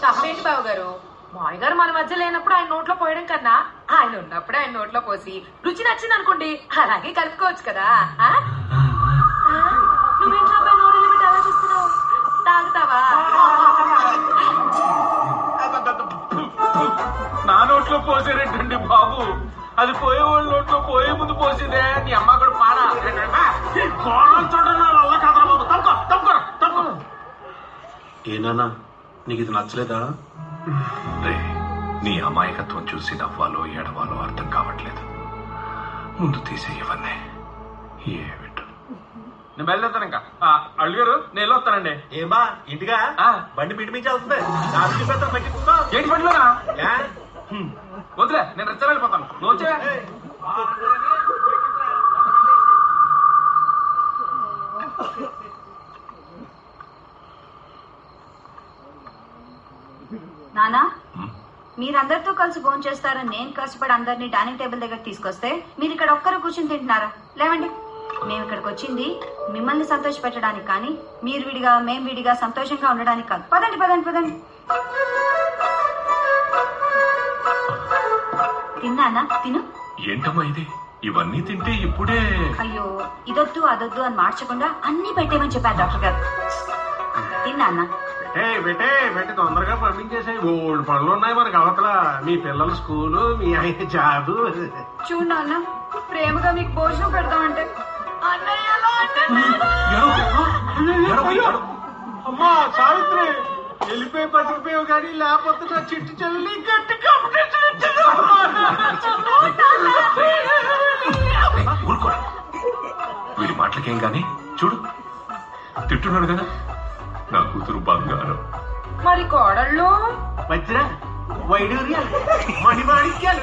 తప్పేంటి బాబు గారు? మామయ్య గారు మన మధ్య లేనప్పుడు ఆయన నోట్లో పోయడం కన్నా ఆయన ఉన్నప్పుడు ఆయన నోట్లో పోసి రుచి నచ్చింది అనుకోండి అలాగే కలుపుకోవచ్చు కదా. నువ్వేంటి అబ్బాయి నోరు పెట్టి అలా చూస్తున్నావు? తాగుతావా? నా నోట్లో పోసేరేంటండి బాబు, అది పోయే వాళ్ళ నోట్లో పోయే ముందు పోసిందే. నీ అమ్మ కూడా పాడా చూడండి నా వల్ల కదరా బాబు. తప్పుకోరా తప్పు. ఏనానా నీకు ఇది నచ్చలేదా? రే నీ అమాయకత్వం చూసి నవ్వాలో ఏడవాలో అర్థం కావట్లేదు. ముందు తీసే ఇవన్నీ ఏమిటో. నేను బయలుదేరుతాను ఇంకా. అల్లు గారు నేను వెళ్ళొస్తానండి. ఏమా ఇంటిగా బండి పిటి మించి వెళ్తుంది. ఏంటి బండిలోనా? వదిలే, నేను రెచ్చ వెళ్ళిపోతాను. నువ్వు వచ్చే. నానా మీరందరితో కలిసి భోజనం చేస్తారని నేను కష్టపడి అందరినీ డైనింగ్ టేబుల్ దగ్గర తీసుకొస్తే మీరు ఇక్కడ ఒక్కరు కూర్చుని తింటున్నారా? లేవండి, మేము ఇక్కడికి వచ్చింది మిమ్మల్ని సంతోష పెట్టడానికి కానీ మీరు విడిగా మేం విడిగా సంతోషంగా ఉండడానికి కాదు. పదండి పదండి పదండి. తిన్నానా? తిను. ఏంటమ్మా ఇది? ఇవన్నీ తింటే ఇప్పుడే. అయ్యో ఇదొద్దు అదొద్దు అని మార్చకుండా అన్ని పెట్టేమని చెప్పారు డాక్టర్ గారు. తిన్నానా? పెట్టి తొందరగా పంపించేసాయి. ఓల్డ్ పనులు ఉన్నాయి మనకి అవతల. మీ పిల్లల స్కూలు, మీ ఆయన జాబు. చూడు నాన్న, ప్రేమగా మీకు భోజనం పెడతామంటే అమ్మా సావిత్రి వెళ్ళిపోయి బతికిపోయావు కానీ లేకపోతే నా చిట్టు చెల్లి గట్టి ఊరుకో, వీడి మాటలకేం గాని చూడు తిట్టున్నాడు కదా. నా కూతురు బంగారం. మరి కోడళ్ళు వజ్ర వైడూర్యాలు మణిమాణిక్యాలు.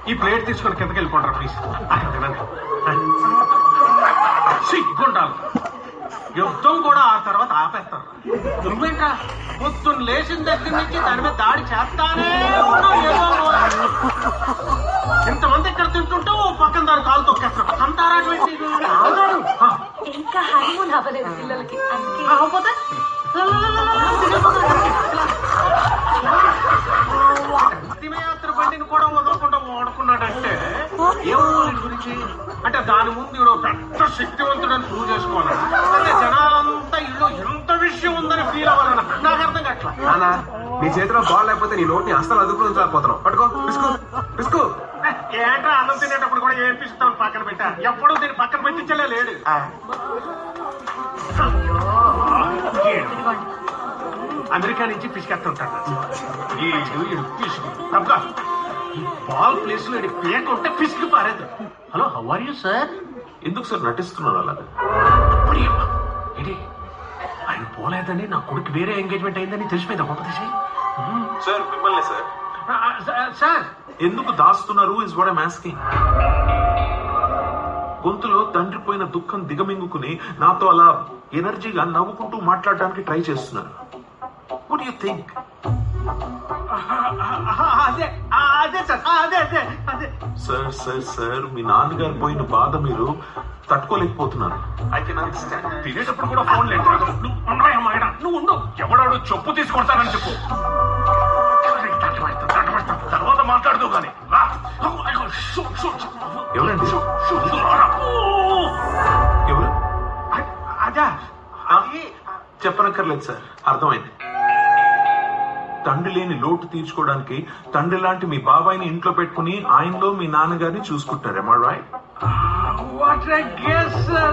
ఈ ప్లేట్ తీసుకొని కిందకి వెళ్ళిపోండి ప్లీజ్. సిగ్గుండాలి. యుద్ధం కూడా ఆ తర్వాత ఆపేస్తారు. నువ్వేంటా పొద్దున్న లేచిన దగ్గర నుంచి దాని మీద దాడి చేస్తానే ఏదో. ఇంతమంది ఇక్కడ తింటుంటే ఓ పక్కన దాని కాలు తొక్కేస్తారు. అంతారా ఇంకా హనీమూన్ అవ్వలేదు పిల్లలకి. అవ్వకపోతే అంతిమయాత్ర బండిని కూడా వదలకుండా వాడుకున్నాడంటే ఏమవుతుంది గురించి? అంటే దాని ముందు ఈడో పెద్ద శక్తివంతుడని ప్రూవ్ చేసుకోవాలా? అంటే జనాలంతా ఇల్లు ఎంత విషయం ఉందని ఫీల్ అవ్వాలన్నా నాకు అర్థం కావట్లా. నానా నీ చేతిలో బాల్ లేకపోతే నీ నోటిని అస్సలు అదుపులో ఉంచలేకపోతున్నావు. పట్టుకో పిసుకు పిసుకు. ఏంట్రా అన్నం తినేటప్పుడు కూడా ఏం పిస్తాను పక్కన పెట్టా? ఎప్పుడూ దీన్ని పక్కన పెట్టించలే లేడు. అమెరికా నుంచి పిసికెత్తుంటాడు. ఈడు పిసుకు తప్ప ఈ బాల్ ప్లేస్ లో పేక ఉంటే పిసికి పారేద్దు. Hello how are you sir? ఎందుకు సార్ నటిస్తున్నాడు అలాగే? ఏంటి ఆయన పోలేదని నా కొడుకు వేరే ఎంగేజ్మెంట్ అయిందని తెలిసిపోయిందా? గొప్ప తీసి సార్ మిమ్మల్ని సార్ సార్ ఎందుకు దాస్తున్నారు ఇస్ వాట్ ఐమ్ ఆస్కింగ్. గొంతులో తండ్రి పోయిన దుఃఖం దిగమింగుకుని నాతో అలా ఎనర్జీగా నవ్వుకుంటూ మాట్లాడడానికి ట్రై చేస్తున్నారు. Do you think? అదే అదే సార్, అదే అదే అదే సార్ మీ నాన్నగారు పోయిన బాధ మీరు తట్టుకోలేకపోతున్నారు. I can understand. తినేటప్పుడు కూడా ఫోన్ లేదు. నువ్వు ఉండు. ఎవడాడు చెప్పు తీసుకొడతానని చెప్పు, తర్వాత మాట్లాడుతూ కానీ. ఎవరండి? ఎవరు? అదా చెప్పనక్కర్లేదు సార్, అర్థమైంది. తండ్రి లేని లోటు తీర్చుకోవడానికి తండ్రి లాంటి మీ బాబాయిని ఇంట్లో పెట్టుకుని ఆయనలో మీ నాన్నగారిని చూసుకుంటారు. Am I right? What a guess, sir!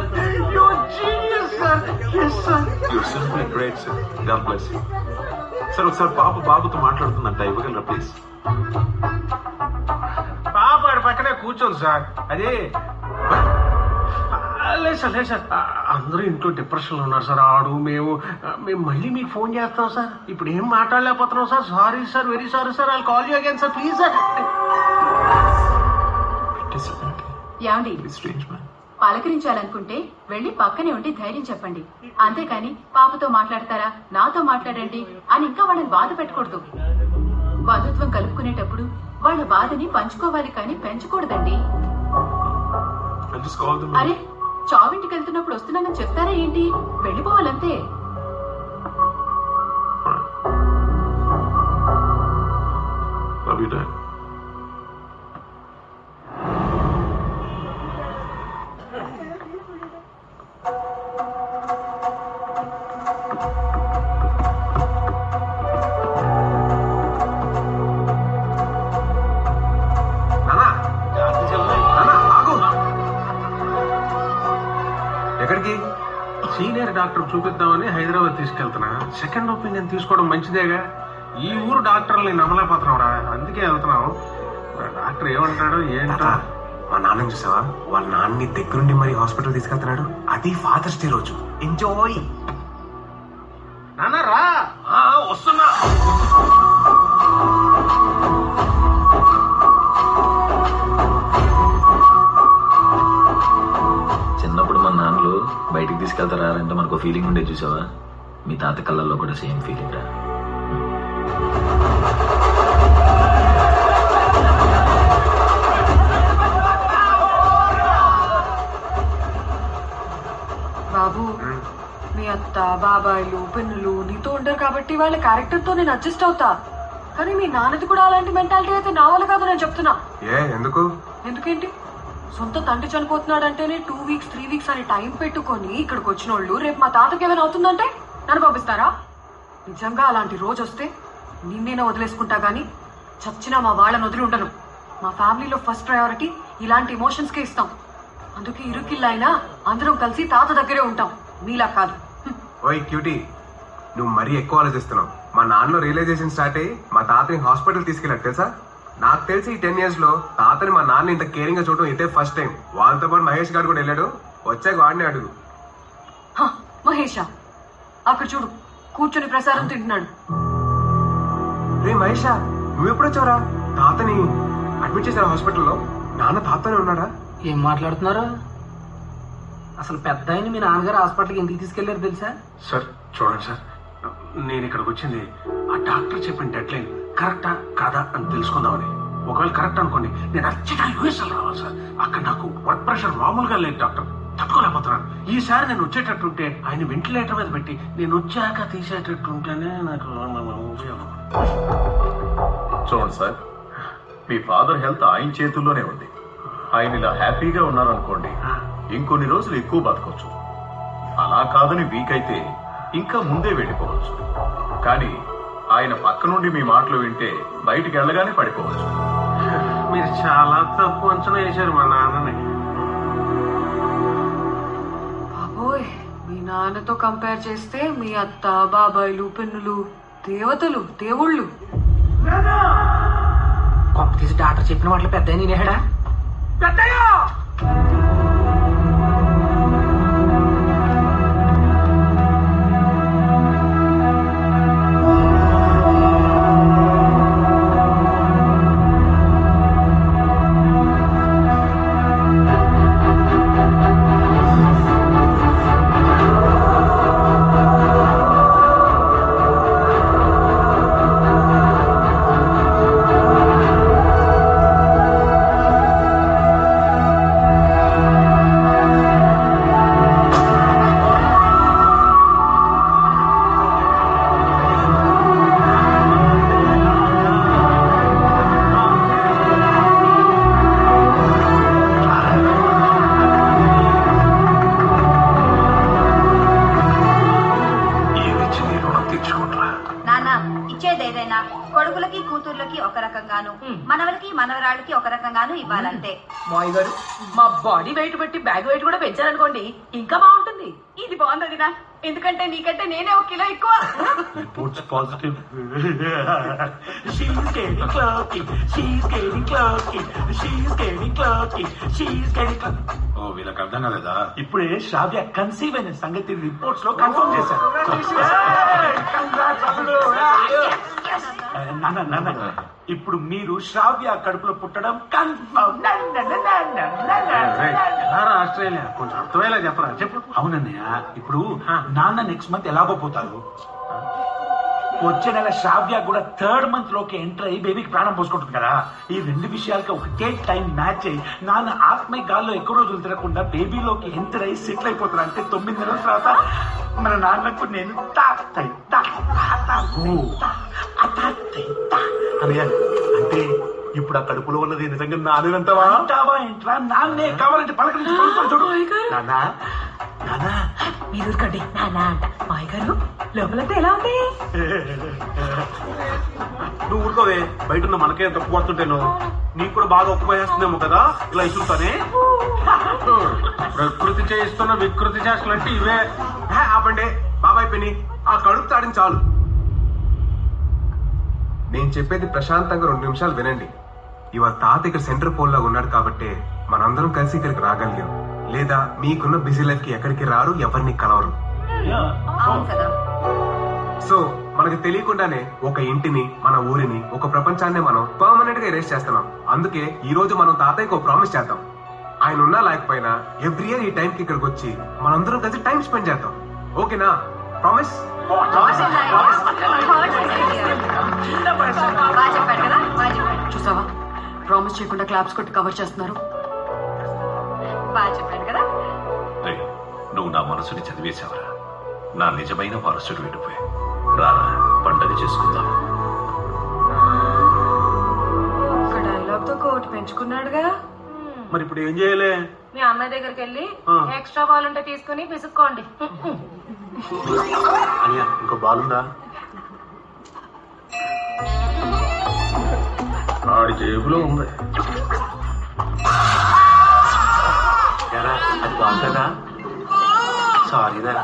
You're genius, sir! Yes, sir! You're simply great, sir. God bless you. Sir ఒకసారి బాబుతో మాట్లాడుతుందంట, ఇవ్వగలరా ప్లీజ్? పాప ఆడి పక్కనే కూర్చోండి సార్. అదే లేదు సార్, లేదు సార్, అందరూ ఇంట్లో డిప్రెషన్ లో ఉన్నారు సార్. ఆడు మేము మళ్ళీ మీకు ఫోన్ చేస్తాం సార్. ఇప్పుడు ఏం మాట్లాడలేకపోతున్నాం sir. Sorry sir, very sorry sir. I'll call you again sir, please sir. ఏమండి, పలకరించాలనుకుంటే వెళ్ళి పక్కనే ఉండి ధైర్యం చెప్పండి. అంతేకాని పాపతో మాట్లాడతారా, నాతో మాట్లాడండి అని ఇంకా వాళ్ళని బాధ పెట్టకూడదు. బంధుత్వం కలుపుకునేటప్పుడు వాళ్ళ బాధని పంచుకోవాలి కానీ పెంచకూడదండి. అరే, చావింటికి వెళ్తున్నప్పుడు వస్తున్నానని చెప్తారా ఏంటి? వెళ్ళిపోవాలంతే. Love you, Dad. ఎక్కడికి? సీనియర్ డాక్టర్ చూపిద్దామని హైదరాబాద్ తీసుకెళ్తున్నా. సెకండ్ ఒపీనియన్ తీసుకోవడం మంచిదేగా. ఈ ఊరు డాక్టర్ని నమ్మలేకపోతున్నాం రా, అందుకే వెళ్తున్నాం. డాక్టర్ ఏమంటాడో ఏంటో. మా నాన్న చూసావా, వాళ్ళ నాన్నని దగ్గరుండి మరి హాస్పిటల్ తీసుకెళ్తున్నాడు. అది ఫాదర్స్ డే రోజు. ఎంజాయ్. నాన్న రా. వస్తున్నా. చిన్నప్పుడు మన నాన్నలు బయటికి తీసుకెళ్తారా అంటే మనకు ఫీలింగ్ ఉండే చూసావా? మీ తాత కళ్ళల్లో కూడా సేమ్ ఫీలింగ్ రా. బాబు, మీ అత్త బాబాయిలు పిన్నులు నీతో ఉంటారు కాబట్టి వాళ్ళ క్యారెక్టర్ తో నేను అడ్జస్ట్ అవుతా. కానీ మీ నాన్నది కూడా అలాంటి మెంటాలిటీ అయితే నా వల్ల కాదు, నేను చెప్తున్నా. ఎందుకు? ఎందుకేంటి? సొంత తండ్రి చనిపోతున్నాడంటేనే 2 weeks 3 weeks అని టైం పెట్టుకొని ఇక్కడికి వచ్చిన వాళ్ళు రేపు మా తాతకి ఏమైనా అవుతుందంటే నన్ను పంపిస్తారా? నిజంగా అలాంటి రోజు వస్తే నిన్నేనా వదిలేసుకుంటా గానీ చచ్చినా మా వాళ్ళని వదిలి ఉండను. మా ఫ్యామిలీలో ఫస్ట్ ప్రయారిటీ ఇలాంటి ఎమోషన్స్ కే ఇస్తాం. అందుకే ఇరుకిల్లైనా అందరం కలిసి తాత దగ్గరే ఉంటాం, మీలా కాదు. ఓయ్ క్యూటీ, నువ్వు మరీ ఎక్కువ ఆలోచిస్తున్నావు. మా నాన్నలో రియలైజేషన్ స్టార్ట్ అయ్యి మా తాతని హాస్పిటల్ తీసుకెళ్ళాడు తెలుసా? నాకు తెలిసి ఈ 10 years లో తాతని మా నాన్న ఇంత కేరింగ్ గా చూడడం ఇదే ఫస్ట్ టైం. వాళ్ళతో పాటు మహేష్ గారు కూడా వెళ్ళాడు. వచ్చాక వాడిని అడుగు. మహేషా, అక్కడ చూడు కూర్చొని ప్రసాదం తింటున్నాడు. రే మహేషా, నువ్వు ఎప్పుడు వచ్చావురా? తాతని అడ్మిట్ చేశారు హాస్పిటల్లో. నాన్న తాతనే ఉన్నాడా? ఏం మాట్లాడుతున్నారు అసలు? పెద్ద ఆయన మీ నాన్నగారు హాస్పిటల్కి ఎందుకు తీసుకెళ్లారు తెలుసా? సార్ చూడండి సార్, నేను ఇక్కడికి వచ్చింది ఆ డాక్టర్ చెప్పిన డెడ్ లైన్ కరెక్టా కాదా అని తెలుసుకుందామని. ఒకవేళ కరెక్ట్ అనుకోండి, నేను అర్జెంట్గా యూఎస్ఎల్ రావాలి సార్. అక్కడ నాకు బ్లడ్ ప్రెషర్ మామూలుగా లేదు డాక్టర్, తట్టుకోలేకపోతున్నాను. ఈసారి నేను వచ్చేటట్టుంటే ఆయన వెంటిలేటర్ మీద పెట్టి నేను వచ్చాక తీసేటట్టుంటేనే నాకు ఉపయోగం. చూడండి సార్, మీ ఫాదర్ హెల్త్ ఆయన చేతుల్లోనే ఉంది. ఆయన ఇలా హ్యాపీగా ఉన్నారనుకోండి, ఇంకొన్ని రోజులు ఎక్కువ బతకొచ్చు. అలా కాదని వీక్ అయితే ఇంకా ముందే వెళ్ళిపోవచ్చు. కానీ ఆయన పక్క నుండి మీ మాటలు వింటే బయటికి వెళ్ళగానే పడిపోవచ్చు. మీరు చాలా తప్పు అంచనా వేశారు మా నాన్నని. బాబోయ్, మీ నాన్నతో కంపేర్ చేస్తే మీ అత్త బాబాయిలు పిన్నులు దేవతలు దేవుళ్ళు. కొంప తీసి డాక్టర్ చెప్పిన వాటిలో పెద్ద నేనేడా? కొడుకులకి కూతుర్లకి ఒక రకంగాను, మనవలకి మనవరాళ్ళకి ఒక రకంగాను ఇవ్వాలంతే. మాయ్ గారు, మా బాడీ వెయిట్ బట్టి బ్యాగ్ వెయిట్ కూడా పెంచారనుకోండి, ఇంకా బాగుంటుంది. ఇది బాగుంది నా, ఎందుకంటే నీకంటే నేనే 1 కిలో ఎక్కువ. Reports positive. She's getting clocky, she's getting clocky, she's getting clocky, she's getting clocky. ఓ వీళ్ళకి అర్థం కాలేదా? ఇప్పుడే శ్రావ్య కన్సీవ్ అయిన సంగతి రిపోర్ట్స్ లో కన్ఫర్మ్ చేశారు. నాన్న ఇప్పుడు మీరు శ్రావ్య కడుపులో పుట్టడం కన్ఫర్మ్. ఆస్ట్రేలియా కొంచెం అర్థమయ్యేలా చెప్పరా? చెప్పు. అవునన్నయ్య, ఇప్పుడు నాన్న నెక్స్ట్ మంత్ ఎలాగో పోతారు. వచ్చే నెల శ్రావ్య కూడా 3rd month లోకి ఎంటర్ అయ్యి బేబీకి ప్రాణం పోసుకుంటుంది కదా. ఈ 2 విషయాలకి ఒకటే టైం మ్యాచ్ అయ్యి నాన్న ఆత్మీయ గాల్లో ఎక్కువ రోజులు తిరగకుండా బేబీలోకి ఎంటర్ అయ్యి సెటిల్ అయిపోతారు. అంటే 9 నెలల తర్వాత మన నాన్నకు నేను అన్నయ్య, అంటే ఇప్పుడు ఆ కడుపులో ఉన్నది నిజంగా నానేనంటావా? అంటావా ఏంట్రా? నాన్నే కావాలంటే పలకరించి చూడు. నాన్న నాన్న మీరు ఊరుకోండి. నాన్న అంట. మాయ్ గారు, లోపలంతా ఎలా ఉంది? నువ్వు ఊరుకోవే, బయట ఉన్న మనకే ఎంత ఉప్పు వస్తుంటేను నీకు కూడా బాగా ఉప్పు వేస్తుందేమో కదా ఇలా ఇస్తుంటానే. ప్రకృతి చేయిస్తున్న వికృతి చేష్టలు అంటే ఇవే. ఆపండి బాబాయ్ పిన్ని, ఆ కడుపు తాడిని చాలు. నేను చెప్పేది ప్రశాంతంగా 2 నిమిషాలు వినండి. ఇవాళ తాత ఇక్కడ సెంటర్ పోల్ లాగా ఉన్నాడు కాబట్టి మనందరం కలిసి ఇక్కడికి రాగలిగాం. లేదా మీకున్న బిజీ లైఫ్ కి ఎక్కడికి రారు, ఎవరిని కలవరు. సో మనకు తెలియకుండానే ఒక ఇంటిని, మన ఊరిని, ఒక ప్రపంచాన్ని మనం పర్మనెంట్ గా ఎరేస్ చేస్తున్నాం. అందుకే ఈ రోజు మనం తాతయ్యకు ఒక ప్రామిస్ చేద్దాం. ఆయన ఉన్నా లేకపోయినా ఎవ్రీ ఇయర్ ఈ టైం కి ఇక్కడికి వచ్చి మనందరం కలిసి టైం స్పెండ్ చేద్దాం. ఓకేనా? ప్రామిస్? చూసావా, ప్రామిస్ చేయకుండా క్లాప్స్ కొట్టి కవర్ చేస్తున్నారు. బాగా చెప్పాడు కదా. నువ్వు నా మనసుని చదివేశావరా. నా నిజమైన వారసుడు విడిపోయి రారా, పండగ చేసుకుందాం. ఒక్క డైలాగ్ తో కోటి పెంచుకున్నాడుగా. మరి ఇప్పుడు ఏం చేయలే? మీ అమ్మాయి దగ్గరికి వెళ్ళి ఎక్స్ట్రా బాల్ ఉంటే తీసుకుని పిసుక్కోండి. అయ్యా, ఇంకో బాలుందా? ఆడి జేబులో ఉంది. అది బాగుంటుందా? సారీదా.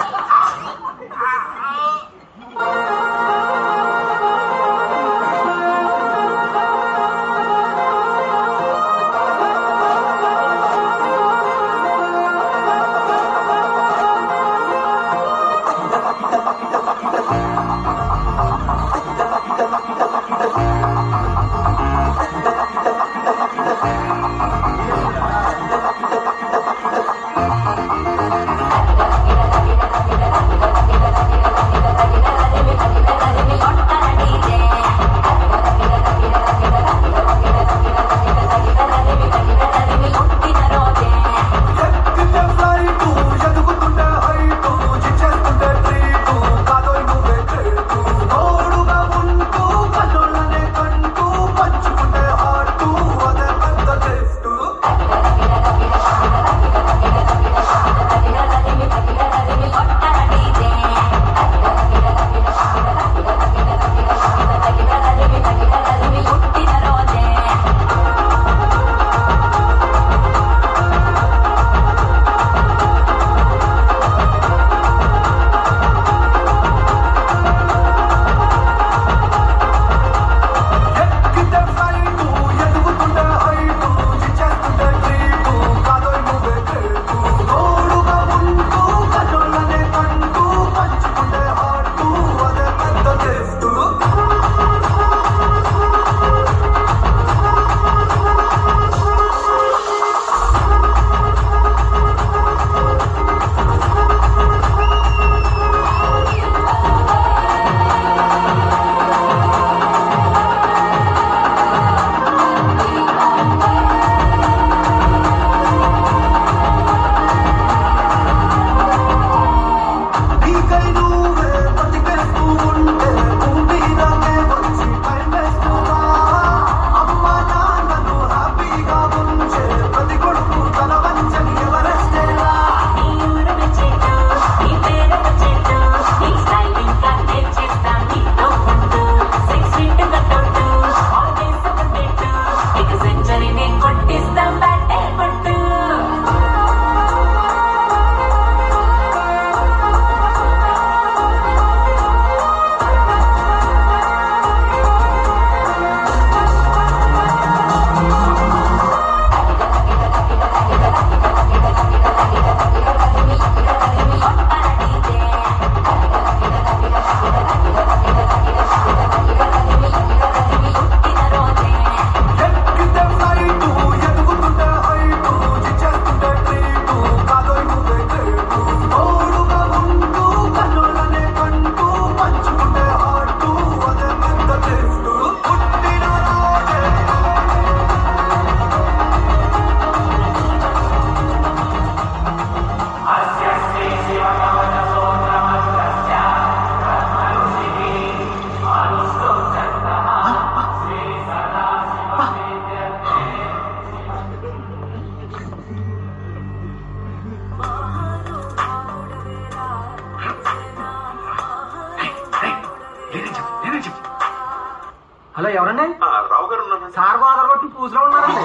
ఎవరండి? రావు గారు ఉన్నాను. సార్ గోదావరి కొట్టి పూజలో ఉన్నారండి.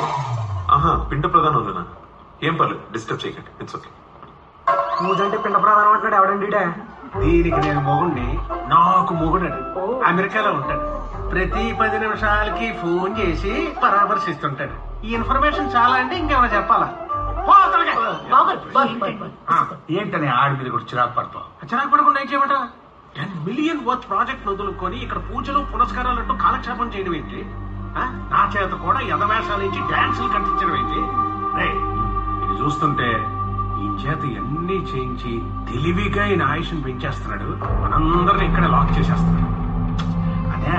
ఆహా, పిండ ప్రధానం ఉన్నా. ఏం పర్లేదు, డిస్టర్బ్ చేయకండి. It's okay. పూజ అంటే పిండ ప్రధానం అంటున్నాడు. ఎవడండి? దీనికి నేను మొగుడిని, నాకు మొగుడని అమెరికాలో ఉంటాడు. ప్రతి 10 నిమిషాలకి ఫోన్ చేసి పరామర్శిస్తుంటాడు. ఈ ఇన్ఫర్మేషన్ చాలా అంటే ఇంకేమైనా చెప్పాలా? ఏంటని ఆడి మీద కూడా చిరాకు పడతావు? చిరాకు పడకుండా ఏం చేయమంట? 10 మిలియన్ వర్త్ ప్రాజెక్ట్ వదులుకొని ఇక్కడ పూజలు పునస్కారాలు అంటూ కాలక్షేపం చేయడం ఏంటి? నా చేత కూడా యథవేషాలు ఇచ్చి డాన్సులు కట్టించడం ఏంటి? ఇది చూస్తుంటే ఈ చేత ఎన్ని చేయించి తెలివిగా ఈయన ఆయుష్ని పెంచేస్తున్నాడు. మనందరిని ఇక్కడ లాక్ చేసేస్తున్నాడు. అదే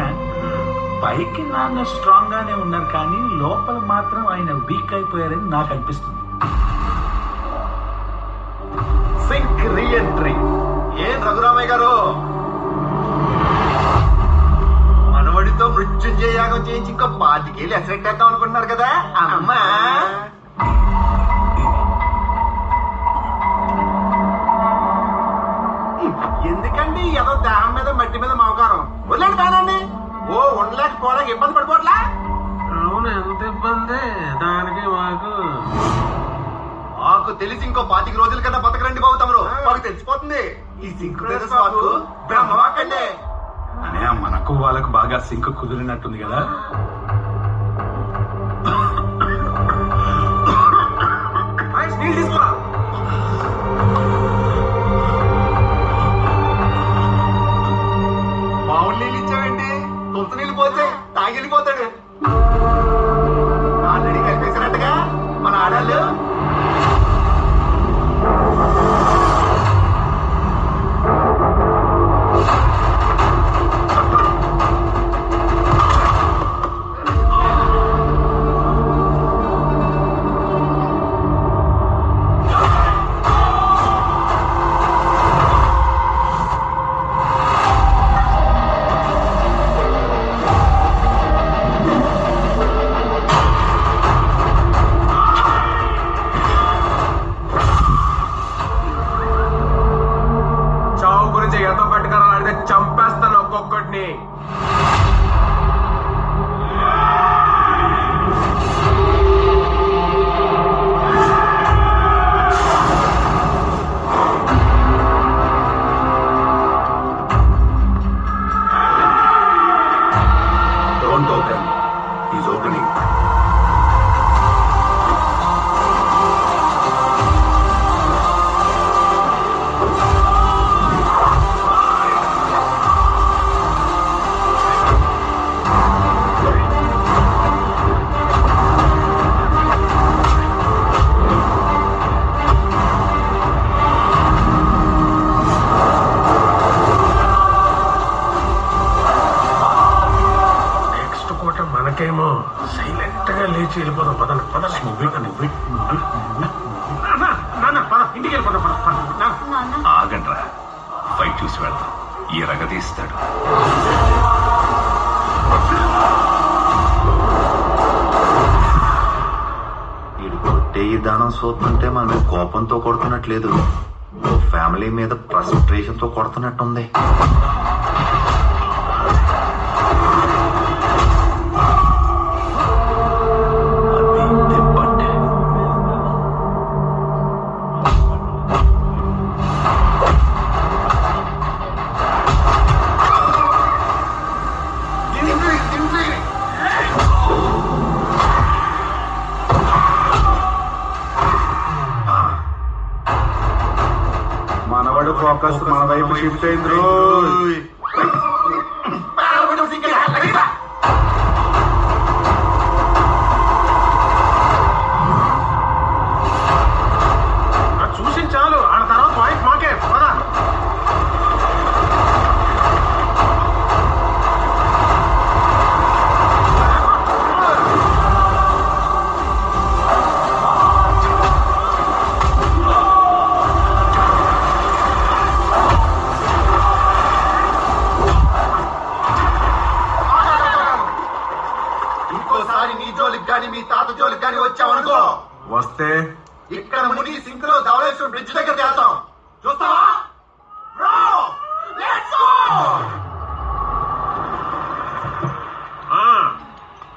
పైకి నాన్న స్ట్రాంగ్ గానే ఉన్నారు, కానీ లోపల మాత్రం ఆయన వీక్ అయిపోయారని నాకు అనిపిస్తుంది. సింక్ రీఎంట్రీ. ఏం రఘురామయ్య గారు, మనవడితో మృత్యుంజయ యాగం చేయించి ఇంకో 5 కేళ్ళు ఎసరెట్టేద్దాం అనుకుంటున్నారు కదా అమ్మా? ఎందుకండి ఏదో దేహం మీద మట్టి మీద మమకారం? వదిలేండి కాదండి. ఓ ఉండలేకపోవడానికి ఇబ్బంది పడిపోవట్లా? అవును, ఎంత ఇబ్బంది దానికి. మాకు తెలిసి ఇంకో 25 రోజుల కదా బతకరండి బాబు తమరు. మాకు తెలిసిపోతుంది ఈ సింక్ బ్రహ్మవాకండి. అనే మనకు వాళ్ళకు బాగా సింక్ కుదిరినట్టుంది కదా. తీసుకో. మామూలు నీళ్ళు ఇచ్చావండి, తొంత నీళ్ళు పోతే తాగిలిపోతాడు. ఆల్రెడీ కలిపేసినట్టుగా మన ఆడాళ్ళు. చంపేస్తాను ఒక్కొక్కటిని. Don't open. He's opening. మనకేమో సైలెంట్ గా లేచి వెళ్ళిపోదాం. పదండి పదండి. ఇంటికి వెళ్ళిపోదాం. ఆగండ్రా, ఫైట్ చూసి వెళ్తాం. ఈ రగదీస్తాడు. వీడు కొట్టే ఈ దానం చూస్తుంటే మన కోపంతో కొడుతున్నట్లేదు, ఫ్యామిలీ మీద ఫ్రస్ట్రేషన్ తో కొడుతున్నట్టుంది. మనవాడు ఫోకస్ మన వైపు షిఫ్ట్ అయింది. చూసి చాలు, ఆ తర్వాత పాయింట్ మాకే. పదా ఇంకోసారి నీ జోలికి గాని మీ తాత జోలికి గాని వచ్చావనుకో, వస్తే ఇక్కడ మునిగి సింక్ లో ధవళేశ్వరం బ్రిడ్జ్ దగ్గర చేస్తాం. చూస్తావా?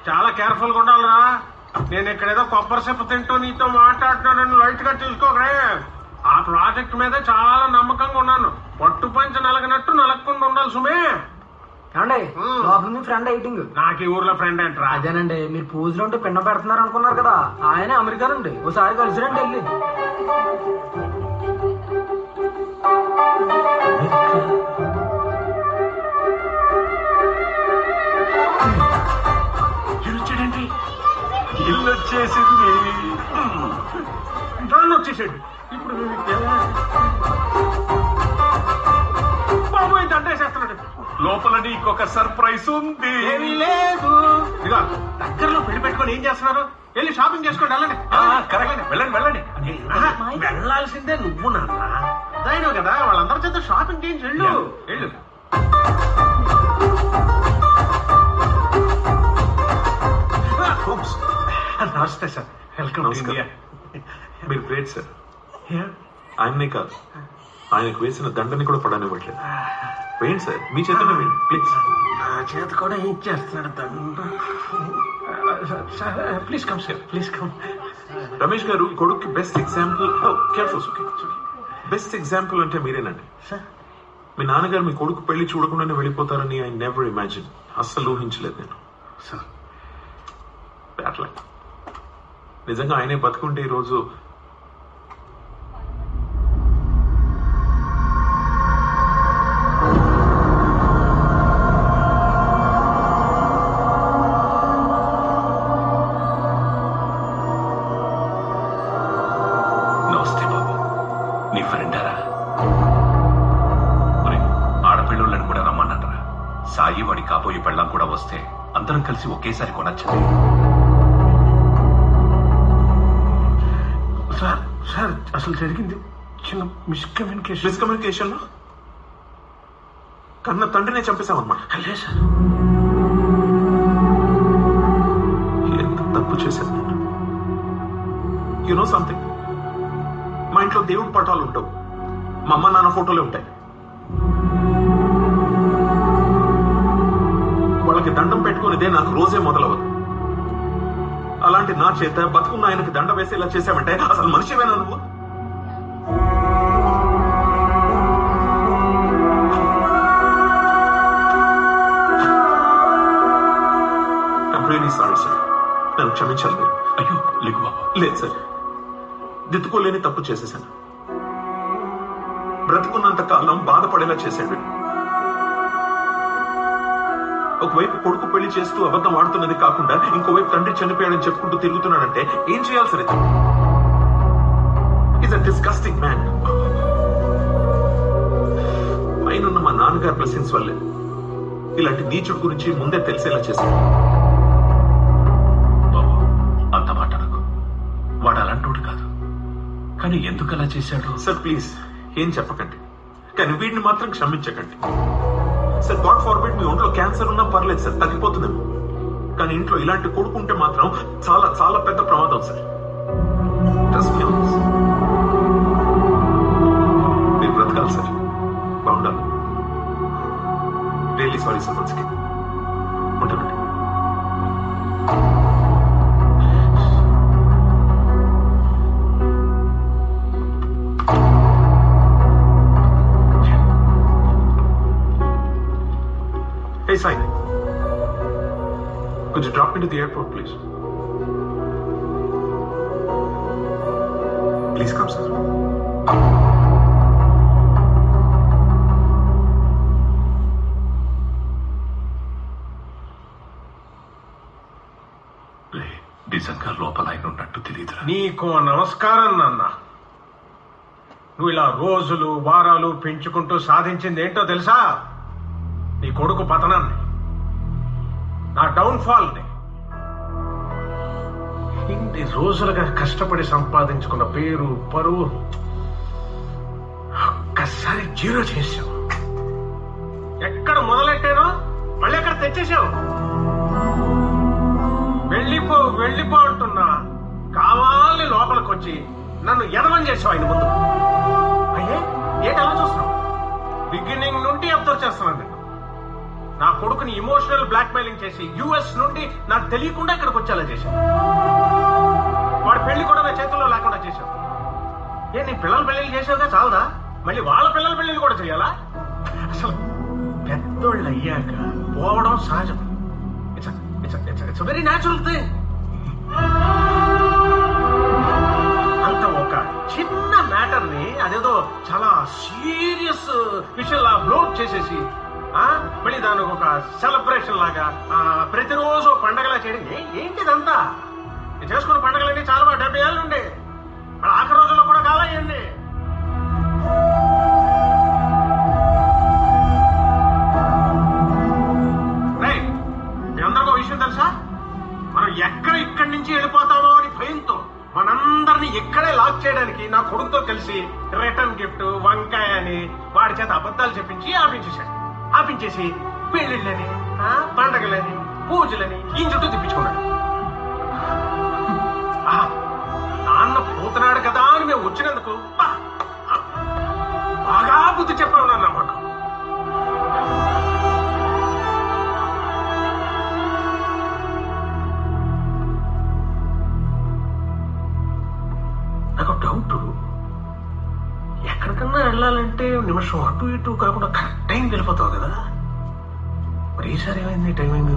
చాలా కేర్ఫుల్ గా ఉండాలరా. నేను ఇక్కడేదో కొబ్బరి చెప్ప తింటూ నీతో మాట్లాడుతున్నానని లైట్ గా తీసుకోకరే. ఆ ప్రాజెక్ట్ మీద చాలా నమ్మకంగా ఉన్నాను. పట్టు పంచ నలగనట్టు నలగకుండా ఉండాలి సుమే. ఏమండి లోపల మీ ఫ్రెండ్ ఎయిటింగ్. నాకు ఈ ఊర్లో ఫ్రెండ్ ఏంట్రా? అదేనండి, మీరు పూజలో ఉంటే పిండం పెడుతున్నారు అనుకున్నారు కదా, ఆయనే అమెరికా నుండి. ఒకసారి కలిసిరండి వెళ్ళి. వచ్చాడండి. ఇల్లు వచ్చేసింది. దాన్ని వచ్చేసాడు. ఇప్పుడు బాబోయ్ దండేసేస్తున్నాడు. లోపల నీకొక సర్ప్రైజ్ ఉంది. ఏమీ లేదు. ఇదిగో దగ్గరలో పెళ్లి పెట్టుకొని ఏం చేస్తున్నారు? వెళ్ళి షాపింగ్ చేసుకోండి. వెళ్ళండి. కరెక్ట్, వెళ్ళండి వెళ్ళండి. వెళ్ళాల్సిందే నువ్వు నాన్న. దైనవు కదా, వాళ్ళందరి చేత షాపింగ్ చేయించి వెళ్ళు. వెళ్ళు. నమస్తే సార్. వెల్కమ్. మీరు గ్రేట్ సార్. ఆయన్నే కాదు, ఆయనకు వేసిన దండని కూడా పడనివ్వట్లేదు. వేయండి సార్, మీ చేతనే వేయండి ప్లీజ్. నా చేత కూడా ఏం చేస్తున్నాడు దండ. Please come sir, please come. Ramesh గారు, కొడుక్కి బెస్ట్ ఎగ్జాంపుల్. బెస్ట్ ఎగ్జాంపుల్ అంటే మీరేనండి. మీ నాన్నగారు మీ కొడుకు పెళ్లి చూడకుండానే వెళ్ళిపోతారని ఐ నెవర్ ఇమాజిన్. అస్సలు ఊహించలేదు నేను. అట్లా నిజంగా ఆయనే బతుకుంటే ఈరోజు నమస్తే బాబు, నీ ఫ్రెండారా? ఆడపిల్లుళ్ళని కూడా రమ్మన్నారా? సాయి వాడి కాబోయే పెళ్ళం కూడా వస్తే అందరం కలిసి ఒకేసారి కొనొచ్చండి. సార్ సార్ అసలు జరిగింది చిన్న మిస్కమ్యూనికేషన్ లో కన్న తండ్రినే చంపేశామన్నమాట. లేదు సార్. ఎంత తప్పు చేశాను నేను. యు నో సంథింగ్, మా ఇంట్లో దేవుడి పటాలు ఉండవు, మా అమ్మ నాన్న ఫోటోలే ఉంటాయి. వాళ్ళకి దండం పెట్టుకునేదే నాకు రోజే మొదలవదు. అలాంటి నా చేత బతుకున్న ఆయనకి దండ వేసేలా చేశామంటే అసలు మనిషివేనా నువ్వు? సారీ సార్, నన్ను క్షమించాలి మీరు. అయ్యో లేకు బాబు. లేదు సార్, దిద్దుకోలేని తప్పు చేసేసాను. బ్రతికున్నంత కాలం బాధపడేలా చేశాడు. ఒకవైపు కొడుకు పెళ్లి చేస్తూ అబద్ధం ఆడుతున్నది కాకుండా ఇంకోవైపు తండ్రి చనిపోయాడని చెప్పుకుంటూ తిరుగుతున్నాడంటే ఏం చేయాలి sir? Is a disgusting man. పైనున్న మా నాన్నగారి బ్లెస్సింగ్స్ వల్లే ఇలాంటి నీచుడు గురించి ముందే తెలిసేలా చేశాను. బాబు అంత మాట్లాడకు, వాడు అలాంటోడు కాదు. కానీ ఎందుకు అలా చేశాడు? సార్ ప్లీజ్ ఏం చెప్పకండి, కానీ వీడిని మాత్రం క్షమించకండి సార్. గాడ్ ఫార్బిడ్ మీ ఒంట్లో క్యాన్సర్ ఉన్నా పర్లేదు సార్, తగ్గిపోతుందేమో. కానీ ఇంట్లో ఇలాంటి కొడుకుంటే మాత్రం చాలా చాలా పెద్ద ప్రమాదం సార్. మీరు బ్రతకాలి సార్, బాగుండాలి. Really sorry sir. Once again ఉంటానండి. Hey, Sai. Could you drop me to the airport, please? Please come, sir. నిజంగా లోపల ఆయన ఉన్నట్టు తెలియదురా. నీకో నమస్కారం నాన్న. నువ్వు ఇలా రోజులు వారాలు పెంచుకుంటూ సాధించింది ఏంటో తెలుసా? నీ కొడుకు పతనాన్ని, నా డౌన్ ఫాల్ ని. ఇన్ని రోజులుగా కష్టపడి సంపాదించుకున్న పేరు పరువు ఒక్కసారి జీరో చేశావు. ఎక్కడ మొదలెట్టానో మళ్ళీ ఎక్కడ తెచ్చేసావు. వెళ్ళిపో వెళ్ళిపో అంటున్నా కావాలి లోపలికి వచ్చి నన్ను ఎదమని చేసావు ఆయన ముందు. అయ్యే ఏంటి అలా చూస్తున్నావు? బిగినింగ్ నుండి అబ్జర్వ్ చేస్తున్నాను నేను. నా కొడుకుని ఇమోషనల్ బ్లాక్మెయిలింగ్ చేసి యుఎస్ నుండి నాకు తెలియకుండా ఇక్కడికి వచ్చేలా చేశాను. వాడి పెళ్లి కూడా నా చేతుల్లో లేకుండా చేశావు. నీ పిల్లల పెళ్లిళ్ళు చేసేదే చాలదా, మళ్ళీ వాళ్ళ పిల్లల పెళ్లిళ్ళు కూడా చేయాలా? అసలు పెద్దోళ్ళు అయ్యాక పోవడం సహజం. It's very natural thing. అంత ఒక చిన్న మ్యాటర్ ని అదేదో చాలా సీరియస్ విషయంలా బ్లోక్ చేసేసి మళ్ళీ దానికి ఒక సెలబ్రేషన్ లాగా ప్రతిరోజు పండగలా చేయడం ఏంటిదంతా? చేసుకున్న పండగలన్నీ చాలా 70 ఏళ్ళు ఉండే మరి ఆఖరి రోజుల్లో కూడా కాలయ్యండి. మీ అందరికీ విషయం తెలుసా? మనం ఇక్కడి నుంచి వెళ్ళిపోతామో అని భయంతో మనందరినీ ఇక్కడే లాక్ చేయడానికి నా కొడుకుతో కలిసి రిటర్న్ గిఫ్ట్ వంకాయ అని వాడి చేత అబద్ధాలు చెప్పించి ఆపించేసి పెళ్లిళ్ళని పండగలని పూజలని ఈ చుట్టూ తిప్పించుకున్నాడు. నాన్న పోతున్నాడు కదా అని మేము వచ్చినందుకు బాగా బుద్ధి చెప్పామన్నారు మాకు. నాకు డౌట్, ఎక్కడికన్నా వెళ్ళాలంటే నిమిషం అటు ఇటు కాకుండా కరెక్ట్ టైం వెళ్ళిపోతావు కదా, మరి ఈసారి ఏమైంది టైమింగ్?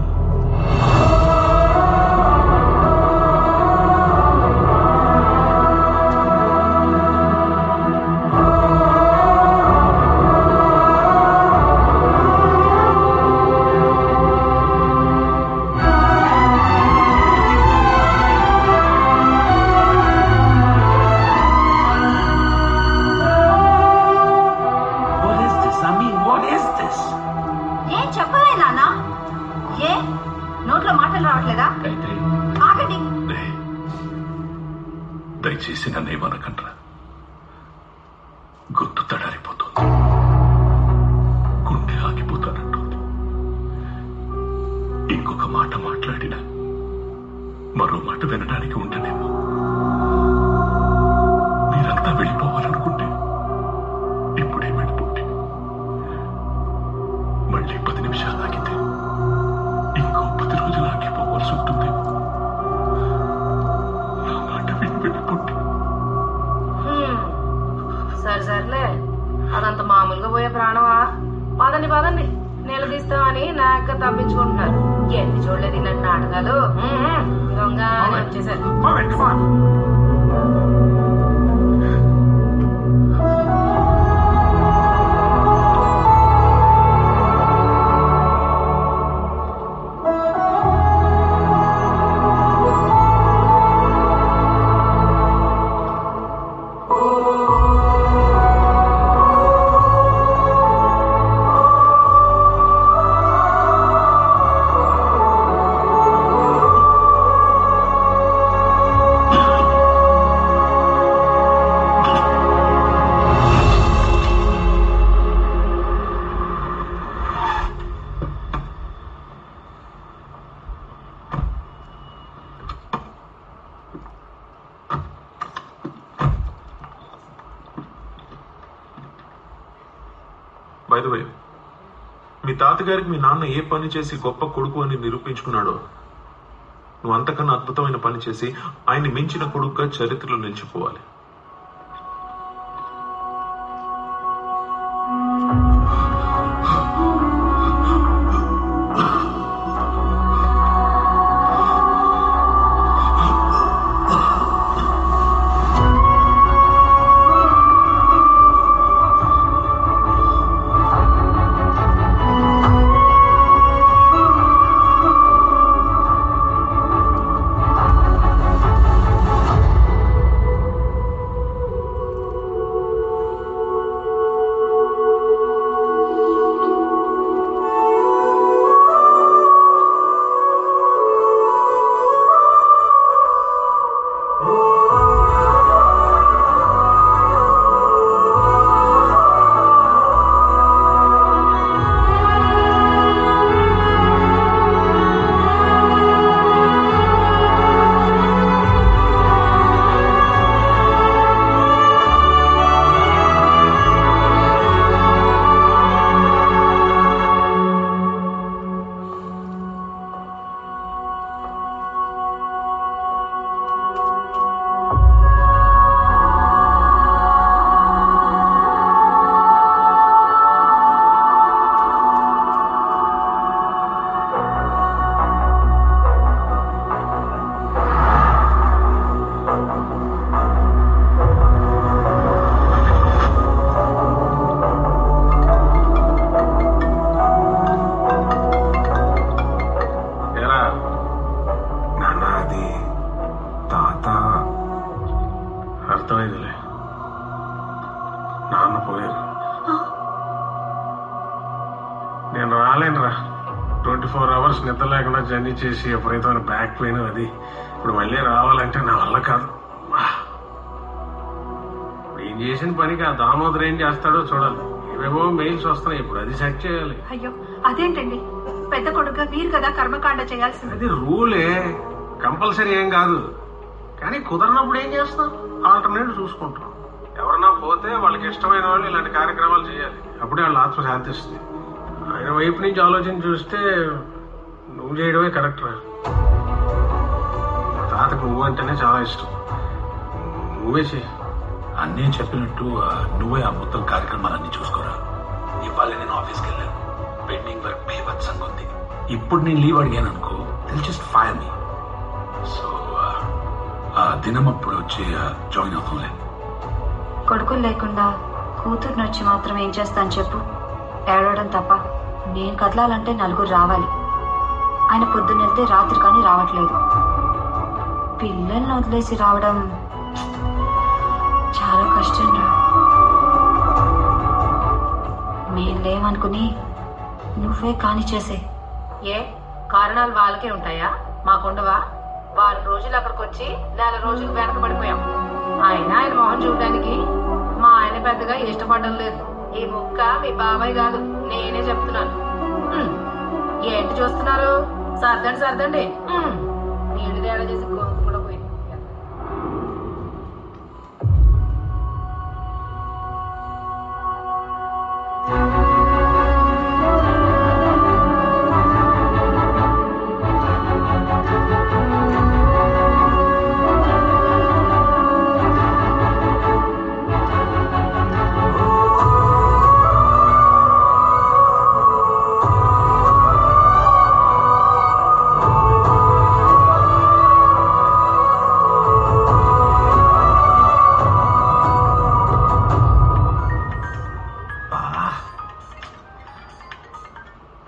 దయచేసి నన్ను ఏమనకండ్రా. గొంతు తడారిపోతుంది, గుండె ఆగిపోతానంటుంది. ఇంకొక మాట మాట్లాడినా మరో మాట వినడానికి ఉండనేమో. మీరంతా వెళ్ళిపోవాలనుకుంటే ఇప్పుడే వెళ్ళిపోండి. మళ్ళీ 10 నిమిషాలు ఆగితే ఇంకో 10 రోజులు ఆగిపోవాల్సి ఉంటుంది. సర్లే, అదంత మామూలుగా పోయే ప్రాణమా? పదండి నీళ్ళు తీస్తామని నాక తప్పించుకుంటున్నారు. ఎన్ని చూడలేదు ఇలాంటి నాటకాలు. దొంగ వచ్చేసారు. బై ద వే, మీ తాతగారికి మీ నాన్న ఏ పని చేసి గొప్ప కొడుకు అని నిరూపించుకున్నాడో నువ్వు అంతకన్నా అద్భుతమైన పని చేసి ఆయన్ని మించిన కొడుకుగా చరిత్రలో నిలిచిపోవాలి. అవర్స్ నిద్ర లేకుండా జర్నీ చేసి ఎప్పుడైతే బ్యాక్ పెయిన్ అది ఇప్పుడు మళ్ళీ రావాలంటే నా వల్ల కాదు. ఏం చేసిన పనికి ఆ దామోదర్ ఏం చేస్తాడో చూడాలి. ఏవేవో మెయిల్స్ వస్తున్నాయి, ఇప్పుడు అది సెట్ చేయాలి. అయ్యో అదేంటండి, పెద్ద కొడుకుగా మీరు కదా కర్మకాండ చేయాల్సింది. అది రూలే, కంపల్సరీ ఏం కాదు. కానీ కుదరనప్పుడు ఏం చేస్తాం, ఆల్టర్నేట్ చూసుకుంటాం. ఎవరన్నా పోతే వాళ్ళకి ఇష్టమైన వాళ్ళు ఇలాంటి కార్యక్రమాలు చేయాలి, అప్పుడే వాళ్ళ ఆత్మ శాంతిస్తుంది. ఆయన వైపు నుంచి ఆలోచన చూస్తే నువ్వు చేయడమే కరెక్ట్ రా. తాతకు నువ్వు అంటేనే చాలా ఇష్టం, నువ్వే చేయి. అన్నీ చెప్పినట్టు నువ్వే ఆ మొత్తం కార్యక్రమాలన్నీ చూసుకోరా. ఇవాళ నేను ఆఫీస్కి వెళ్ళాను, పెండింగ్ వర్క్ బేవత్సంగా ఉంది. ఇప్పుడు నేను లీవ్ అడిగాను అనుకో, దిల్ జస్ట్ ఫైర్ మీ. సో ఆ దినం అప్పుడు వచ్చి జాయిన్ అవుతాంలే. కొడుకులు లేకుండా కూతుర్ని వచ్చి మాత్రం ఏం చేస్తాను చెప్పు? ఏడవడం తప్ప. నేను కదలాలంటే నలుగురు రావాలి. ఆయన పొద్దున్న వెళ్తే రాత్రి కానీ రావట్లేదు. పిల్లల్ని వదిలేసి రావడం చాలా కష్టం రా. మేం లేమనుకుని నువ్వే కాని చేసే. ఏ కారణాలు వాళ్ళకే ఉంటాయా, మాకుండవా? వారం రోజులు అక్కడికి వచ్చి నెల రోజులు వెనకబడిపోయాం. ఆయన మొహం చూడడానికి మా ఆయన పెద్దగా ఇష్టపడడం లేదు. ఈ ముక్క మీ బాబాయ్ కాదు, నేనే చెప్తున్నాను. ఏంటి చూస్తున్నారు? సర్దండి సర్దండి. నీళ్లు తేడా చేసి గొంతు కూడా పోయింది.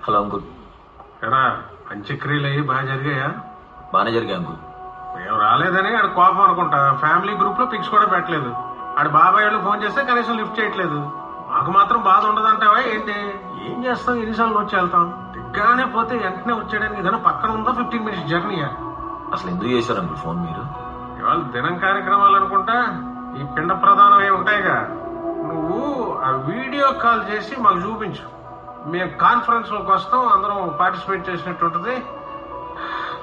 Hello uncle. ఎరా అంత్యక్రియలు అయ్యి బాగా జరిగాయా? బాగానే జరిగాయి అంకుల్. మేము రాలేదని ఆడ కోపం అనుకుంటా. ఫ్యామిలీ గ్రూప్ లో పిక్స్ కూడా పెట్టలేదు. ఆడ బాబాయ్ వాళ్ళు ఫోన్ చేస్తే కనీసం లిఫ్ట్ చేయట్లేదు. మాకు మాత్రం బాధ ఉండదంటావా ఏంటి? ఏం చేస్తాం, ఎన్నిసార్లు వచ్చి వెళ్తాం. దిగ్గానే పోతే వెంటనే వచ్చేయడానికి ఏదైనా పక్కన ఉందా? 15 minutes జర్నీయా? అసలు ఎందుకు చేశారు అంకుల్ ఫోన్ మీరు? ఇవాళ దినం కార్యక్రమాలు అనుకుంటా, ఈ పిండ ప్రధానం ఏమి ఉంటాయిగా. నువ్వు ఆ వీడియో కాల్ చేసి మాకు చూపించు. మేము కాన్ఫరెన్స్ లోకి వస్తాం, అందరం పార్టిసిపేట్ చేసినట్టు ఉంటుంది.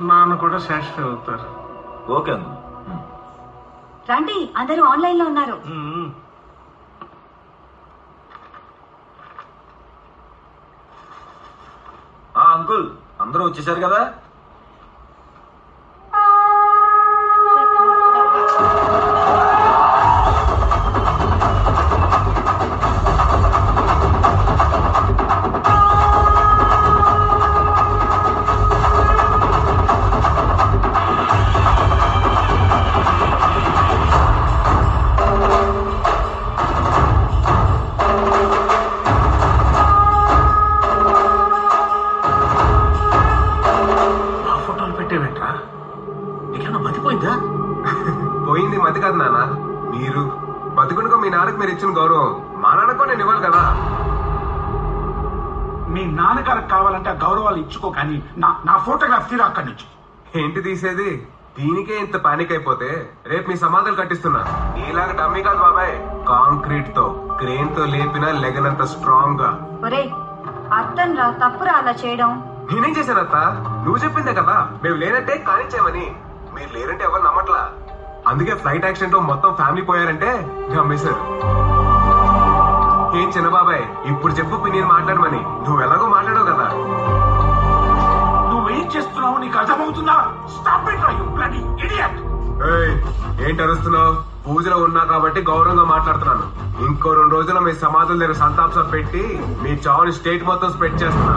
నాన్న కూడా సాటిస్ఫై అవుతారు. Okay uncle. రండి, అందరూ ఆన్లైన్ లో ఉన్నారు. అంకుల్ అందరూ వచ్చేసారు కదా? పోయింది మతి కాదు నాన్న. మీరు బతుకునుకో మీ నాన్నకు మీరు ఇచ్చిన గౌరవం మా నాన్నకో నేను ఇవ్వాలి కదా. మీ నాన్నగారికి కావాలంటే ఆ గౌరవాలు ఇచ్చుకో, కానీ నా ఫోటోగ్రాఫ్ తీరా అక్కడి నుంచి. ఏంటి తీసేది? దీనికే ఇంత పానిక్ అయిపోతే రేపు మీ సమాధులు కట్టిస్తున్నా. నీలాగా డమ్మీ కాదు బాబాయ్, కాంక్రీట్ తో క్రేన్ తో లేపిన లెగనంత స్ట్రాంగ్ గా. ఒరే అర్థం రా, తప్పురా అలా చేయడం. నేనేం చేశాను అత్త? నువ్వు చెప్పిందే కదా మేము లేనంటే కానిచ్చామని. మీరు లేరంటే ఎవరు నమ్మట్లా. అందుకే ఫ్లైట్ యాక్సిడెంట్ లో మొత్తం ఫ్యామిలీ పోయారంటే నమ్మేశారు. ఏం చిన్న బాబాయ్, ఇప్పుడు చెప్పు నేను మాట్లాడమని. నువ్వు ఎలాగో మాట్లాడవు కదా. నువ్వేం చేస్తున్నావు నీకు అర్థమవుతుందా? Stop it you bloody idiot. ఏంటి అరుస్తున్నావు? పూజలో ఉన్నా కాబట్టి గౌరవంగా మాట్లాడుతున్నాను. ఇంకో 2 రోజుల్లో మీ సమాధుల దగ్గర సంతాపం పెట్టి మీ చావుని స్టేట్ మొత్తం స్ప్రెడ్ చేస్తున్నా.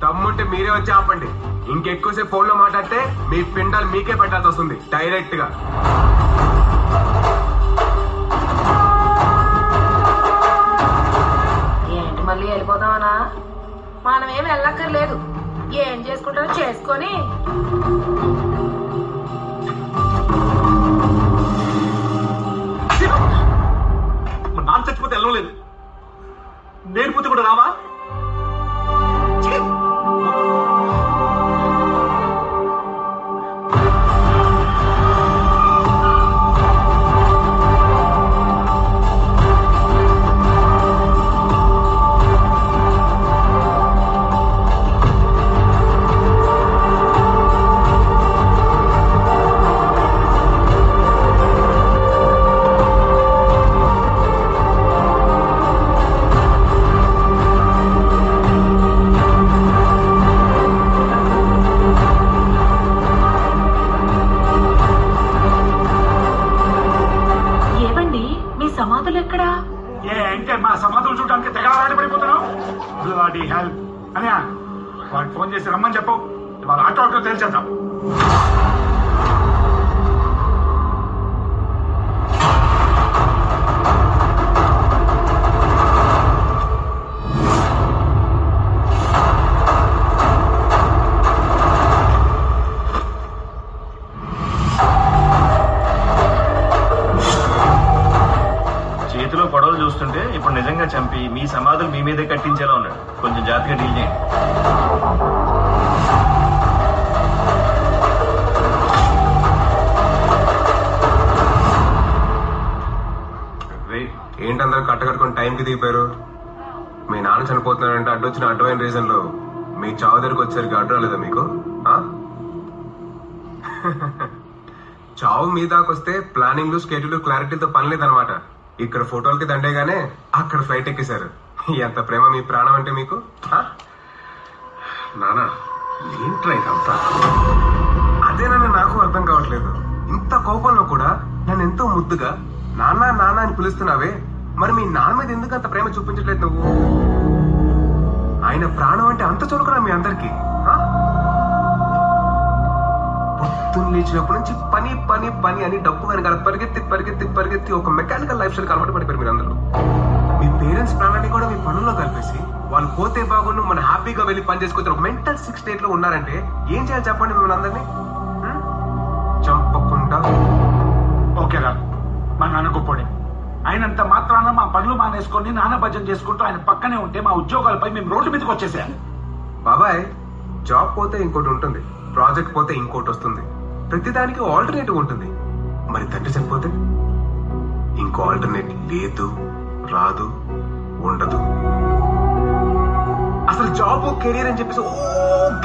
తమ్ముంటే మీరే వచ్చి ఆపండి. ఇంకెక్కువసేపు ఫోన్ లో మాట్లాడితే మీ పిండాలు మీకే పెట్టాల్సి వస్తుంది డైరెక్ట్ గా. ఏంటి మళ్ళీ వెళ్ళిపోతామనా? మనమేం వెళ్ళక్కర్లేదు. ఏం చేసుకుంటారో చేసుకొని నాన్న చచ్చిపోతే వెళ్ళలేదు, నేను పోతే కూడా రావా? టాక్ లో తెలిసేద్దాం. చేతిలో గొడవలు చూస్తుంటే ఇప్పుడు నిజంగా చంపి మీ సమాధులు మీ మీదే కట్టించేలా ఉన్నాడు. కొంచెం జాగ్రత్తగా డీల్ చేయండి. ఏంటందరూ కట్టకట్టుకుని టైంకి దిగిపోయారు? మీ నాన్న చనిపోతున్నాడంటే అడ్డొచ్చిన అడ్డమైన రీజన్ లో మీ చావు దగ్గరికి వచ్చేసరికి అడ్డు రాలేదా మీకు? చావు మీ దాకొస్తే ప్లానింగ్ స్కెడ్యూల్ క్లారిటీతో పని లేదనమాట. ఇక్కడ ఫోటోలకి దండేగానే అక్కడ ఫ్లైట్ ఎక్కేశారు. ఎంత ప్రేమ మీ ప్రాణం అంటే మీకు. నానా ఏంట్రా ఇదంతా? అదేనన్నా నాకు అర్థం కావట్లేదు. ఇంత కోపంలో కూడా నన్ను ఎంతో ముద్దుగా నాన్న నాన్న అని పిలుస్తున్నావే, మరి మీ నాన్న మీద ఎందుకు అంత ప్రేమ చూపించట్లేదు నువ్వు? ఆయన ప్రాణం అంటే అంత చులకనా మీ అందరికి? పొద్దున్న లేచినప్పటి నుంచి పని పని పని అని డబ్బు వెనకాల పరిగెత్తి పరిగెత్తి పరిగెత్తి ఒక మెకానికల్ లైఫ్ స్టైల్ అలవాటు పడిపోయారు మీరు అందరూ. మీ పేరెంట్స్ ప్రాణాన్ని కూడా మీ పనుల్లో కలిపేసి వాళ్ళు పోతే బాగుండు మన హ్యాపీగా వెళ్ళి పని చేసుకొచ్చిన ఒక మెంటల్ సిక్ స్టేట్ లో ఉన్నారంటే ఏం చేయాలి చెప్పండి మిమ్మల్ని అందరినీ? చంపకుండా ఓకేరా, మా నాన్న గొప్పోడే. ఆయనంత మాత్రాన మా పనులు మానేసుకొని నాన్న భజన చేసుకుంటూ ఆయన పక్కనే ఉంటే మా ఉద్యోగాలపై మేము రోడ్డు మీదకి వచ్చేసాం. బాబాయ్, జాబ్ పోతే ఇంకోటి ఉంటుంది, ప్రాజెక్ట్ పోతే ఇంకోటి వస్తుంది, ప్రతిదానికి ఆల్టర్నేటివ్ ఉంటుంది. మరి తండ్రి చనిపోతే ఇంకో ఆల్టర్నేట్ లేదు, రాదు, ఉండదు. అసలు జాబ్ కెరీర్ అని చెప్పేసి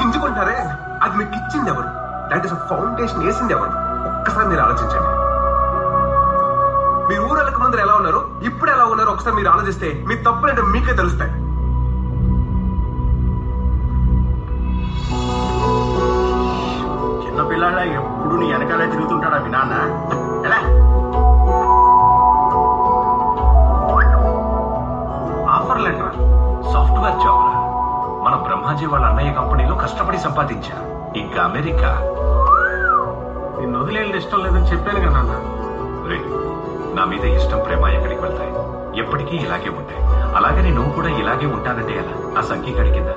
గింజుకుంటారే, అది మీకు ఇచ్చింది ఎవరు? దట్ ఇస్ ఫౌండేషన్ వేసింది ఎవరు? ఒక్కసారి మీరు ఆలోచించండి. మీరు ఊరలకు ముందర ఎలా ఉన్నారు, ఇప్పుడు ఎలా ఉన్నారు ఒకసారి మీరు ఆలోచిస్తే మీ తప్పులంటే మీకే తెలుస్తాయి. చిన్నపిల్లాడ ఎప్పుడు నీ వెనకాలే తిరుగుతుంటాడా మీ నాన్న? ఎలా ఆఫర్ లెటర్ సాఫ్ట్వేర్ జాబ్ రా. మన బ్రహ్మాజీ వాళ్ళ అన్నయ్య కంపెనీలో కష్టపడి సంపాదించా. ఇంకా అమెరికా. నిన్ను వదిలేని ఇష్టం లేదని చెప్పాను కదా నాన్న. రే, నా మీద ఇష్టం ప్రేమ ఎక్కడికి వెళ్తాయి? ఎప్పటికీ ఇలాగే ఉంటాయి. అలాగని నువ్వు కూడా ఇలాగే ఉంటానంటే ఎలా? ఆ సంఖ్య కడికిందా?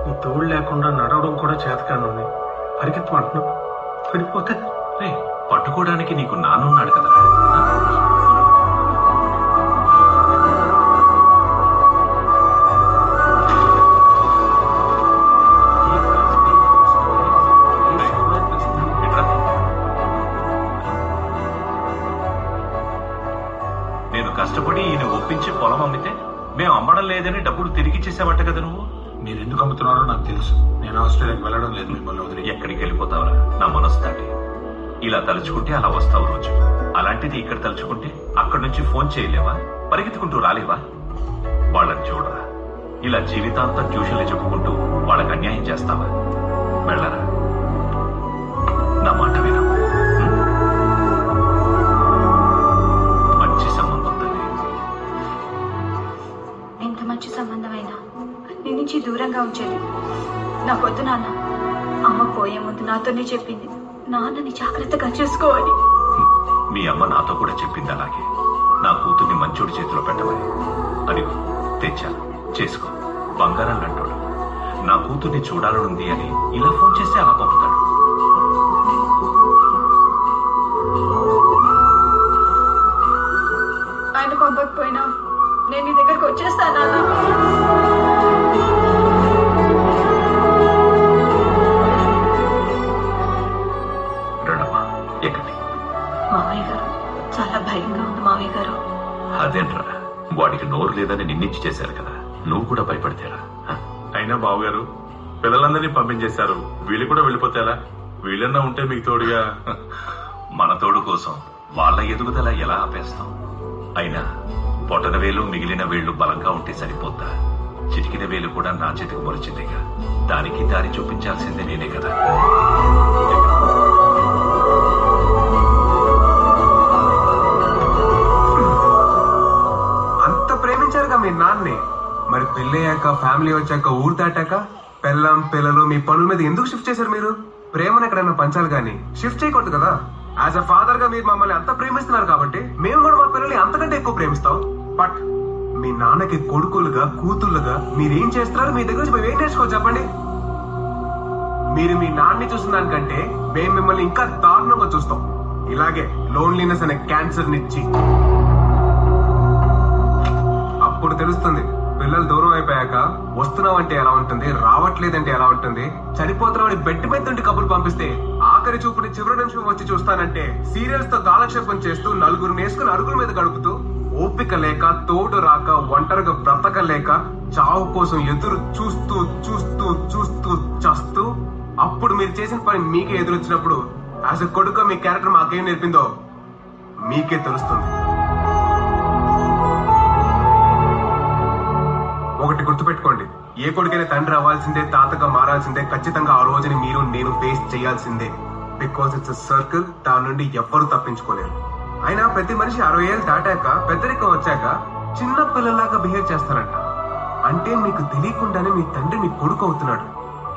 నీ తోడు లేకుండా నడవడం కూడా చేతకాను. పరిగెత్తమంటున్నావు, పడిపోతే రే, పట్టుకోవడానికి నీకు నానున్నాడు కదా. నేను కష్టపడి ఈయన ఒప్పించి పొలం అమ్మితే మేము అమ్మడం లేదని డబ్బులు తిరిగి ఇచ్చేసావట కదా నువ్వు. మీరు ఎందుకు అమ్ముతున్నారో నాకు తెలుసు. నేను ఆస్ట్రేలియాకి వెళ్ళడం లేదు, మిమ్మల్ని వదిలి. ఎక్కడికి వెళ్ళిపోతావరా? నా మనసు దాటి. ఇలా తలుచుకుంటే అలా వస్తావు రోజు. అలాంటిది ఇక్కడ తలుచుకుంటే అక్కడి నుంచి ఫోన్ చేయలేవా? పరిగెత్తుకుంటూ రాలేవా? వాళ్ళని చూడరా. ఇలా జీవితాంతం ట్యూషన్లు చెప్పుకుంటూ వాళ్ళకి అన్యాయం చేస్తావా? వెళ్ళరా, నా మాట విను. మంచి సంబంధం తల్లి. ఎంత మంచి సంబంధమైనా నీ నుంచి దూరంగా ఉంచేది నాకొద్దు నాన్న. అమ్మ పోయే ముందు నాతోనే చెప్పింది, నాన్నని జాగ్రత్తగా చూసుకోవాలి. మీ అమ్మ నాతో కూడా చెప్పింది అలాగే. నా కూతుర్ని మంచోడి చేతిలో పెట్టమని. అదిగో తెచ్చాను, చేసుకో. బంగారం లాంటోడు. నా కూతుర్ని చూడాలనుంది అని ఇలా ఫోన్ చేస్తే అలా పంపుతాడు. ఆయన పంపకపోయినా నేను నీ దగ్గరకు వచ్చేస్తాను నాన్న. మావయ్య గారు, చాలా భయంగా ఉంది మావయ్య గారు. అదేంట్రా, వాడికి నోరు లేదని నిన్నిచ్చి చేశారు కదా, నువ్వు కూడా భయపడితేరా? అయినా బావగారు పిల్లలందరినీ పంపించేశారు, వీళ్ళు కూడా వెళ్ళిపోతేలా? వీళ్ళన్నా ఉంటే మీకు తోడుగా. మన తోడు కోసం వాళ్ళ ఎదుగుదల ఎలా ఆపేస్తాం? అయినా పొటన వేలు మిగిలిన వేళ్లు బలంగా ఉంటే సరిపోద్దా? చిటికిన వేలు కూడా నా చేతికి మొలిచిందిగా. దానికి దారి చూపించాల్సిందే నేనే కదా. అంత ప్రేమించారుగా మీ నాన్నే, మరి పెళ్ళయ్యాక ఫ్యామిలీ వచ్చాక ఊరు దాటాక పెళ్ళ పెళ్ళాం పిల్లలు మీ పనుల మీద ఎందుకు షిఫ్ట్ చేశారు మీరు? ప్రేమను ఎక్కడైనా పంచాలి కానీ షిఫ్ట్ చేయకూడదు కదా. యాజ్ అ ఫాదర్ గా మీరు మమ్మల్ని అంత ప్రేమిస్తున్నారు కాబట్టి మేము కూడా మా పిల్లల్ని అంతకంటే ఎక్కువ ప్రేమిస్తాం. బట్ మీ నాన్నకి కొడుకులుగా కూతుళ్ళుగా మీరేం చేస్తున్నారో మీ దగ్గర నుంచి మేము ఏం నేర్చుకోవచ్చు చెప్పండి? మీరు మీ నాన్నని చూసిన దానికంటే మేము మిమ్మల్ని ఇంకా దారుణంగా చూస్తాం. ఇలాగే లోన్లీనెస్ అనే క్యాన్సర్ నిచ్చి అప్పుడు తెలుస్తుంది పిల్లలు దూరం అయిపోయాక వస్తున్నావంటే ఎలా ఉంటుంది, రావట్లేదంటే ఎలా ఉంటుంది. చనిపోతున్నామని బెడ్ మీద నుండి కబుర్లు పంపిస్తే ఆఖరి చూపుని చివరి నిమిషం వచ్చి చూస్తానంటే సీరియల్స్ తో కాలక్షేపం చేస్తూ నలుగురు నేసుకుని అరుగుల మీద గడుపుతూ ఓపిక లేక తోడు రాక ఒంటరిగా బ్రతకలేక చావు కోసం ఎదురు చూస్తూ చూస్తూ చూస్తూ చస్తూ అప్పుడు మీరు చేసిన పని మీకే ఎదురొచ్చినప్పుడు యాజ్ ఎ కొడుకు మీ క్యారెక్టర్ మాకేం నేర్పిందో మీకే తెలుస్తుంది. ఒకటి గుర్తుపెట్టుకోండి, ఏ కొడుకైనా తండ్రి అవ్వాల్సిందే, తాతగా మారాల్సిందే. ఖచ్చితంగా ఆ రోజుని మీరు నేను ఫేస్ చేయాల్సిందే. బికాస్ ఇట్స్ సర్కిల్, దాని నుండి ఎవ్వరూ తప్పించుకోలేరు. అయినా ప్రతి మనిషి 60 ఏళ్ళు దాటాక పెద్దరికం వచ్చాక చిన్న పిల్లలాగా బిహేవ్ చేస్తారంట. అంటే మీకు తెలియకుండానే మీ తండ్రి మీ కొడుకు అవుతున్నాడు.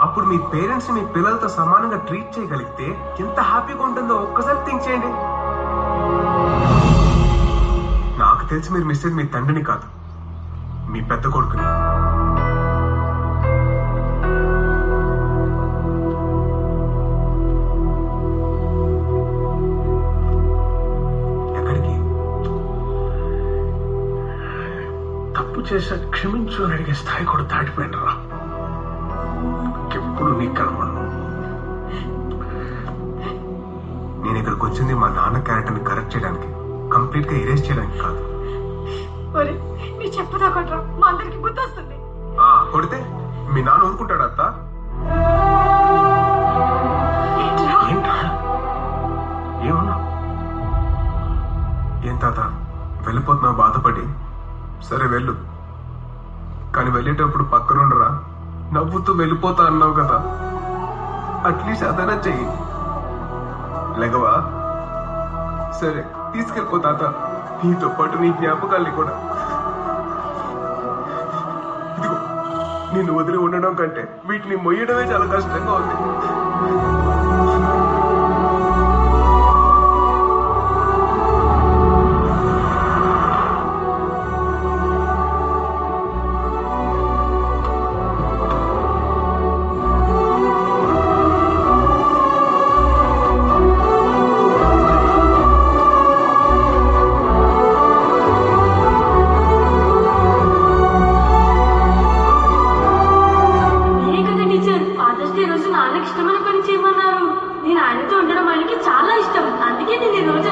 అప్పుడు మీ పేరెంట్స్ మీ పిల్లలతో సమానంగా ట్రీట్ చేయగలిగితే ఎంత హ్యాపీగా ఉంటుందో ఒక్కసారి థింక్ చేయండి. నాకు తెలిసి మీరు మిస్ అయ్యేది మీ తండ్రిని కాదు, మీ పెద్ద కొడుకుని. ఎక్కడికి? తప్పు చేసా క్షమించు అని అడిగే స్థాయి కూడా దాటిపోయినరా. ఎప్పుడు నీ కనబడను. నేను ఇక్కడికి వచ్చింది మా నాన్న క్యారెక్టర్ని కరెక్ట్ చేయడానికి, కంప్లీట్ గా ఎరేజ్ చేయడానికి కాదు. నీ చెప్పుదా కొట్రా, మా అందరికి బుద్ధి వస్తుంది. కొడితే మీ నాన్న ఊరుకుంటాడు అత్త? ఏమన్నా? ఏం తాత వెళ్ళిపోతున్నావు బాధపడి? సరే వెళ్ళు, కానీ వెళ్ళేటప్పుడు పక్కనుండరా. నవ్వుతూ వెళ్ళిపోతా అన్నావు కదా, అట్లీస్ట్ అదనా చెయ్యి. లేగవా? సరే తీసుకెళ్ళిపో తాత, నీతో పాటు నీ జ్ఞాపకాల్ని కూడా. ఇదిగో, నిన్ను వదిలి ఉండడం కంటే వీటిని మొయ్యడమే చాలా కష్టంగా ఉంది. ఇష్టమైన పని చేయమన్నారు. నేను ఆయనతో ఉండడం ఆయనకి చాలా ఇష్టం, అందుకే నేను ఈ రోజు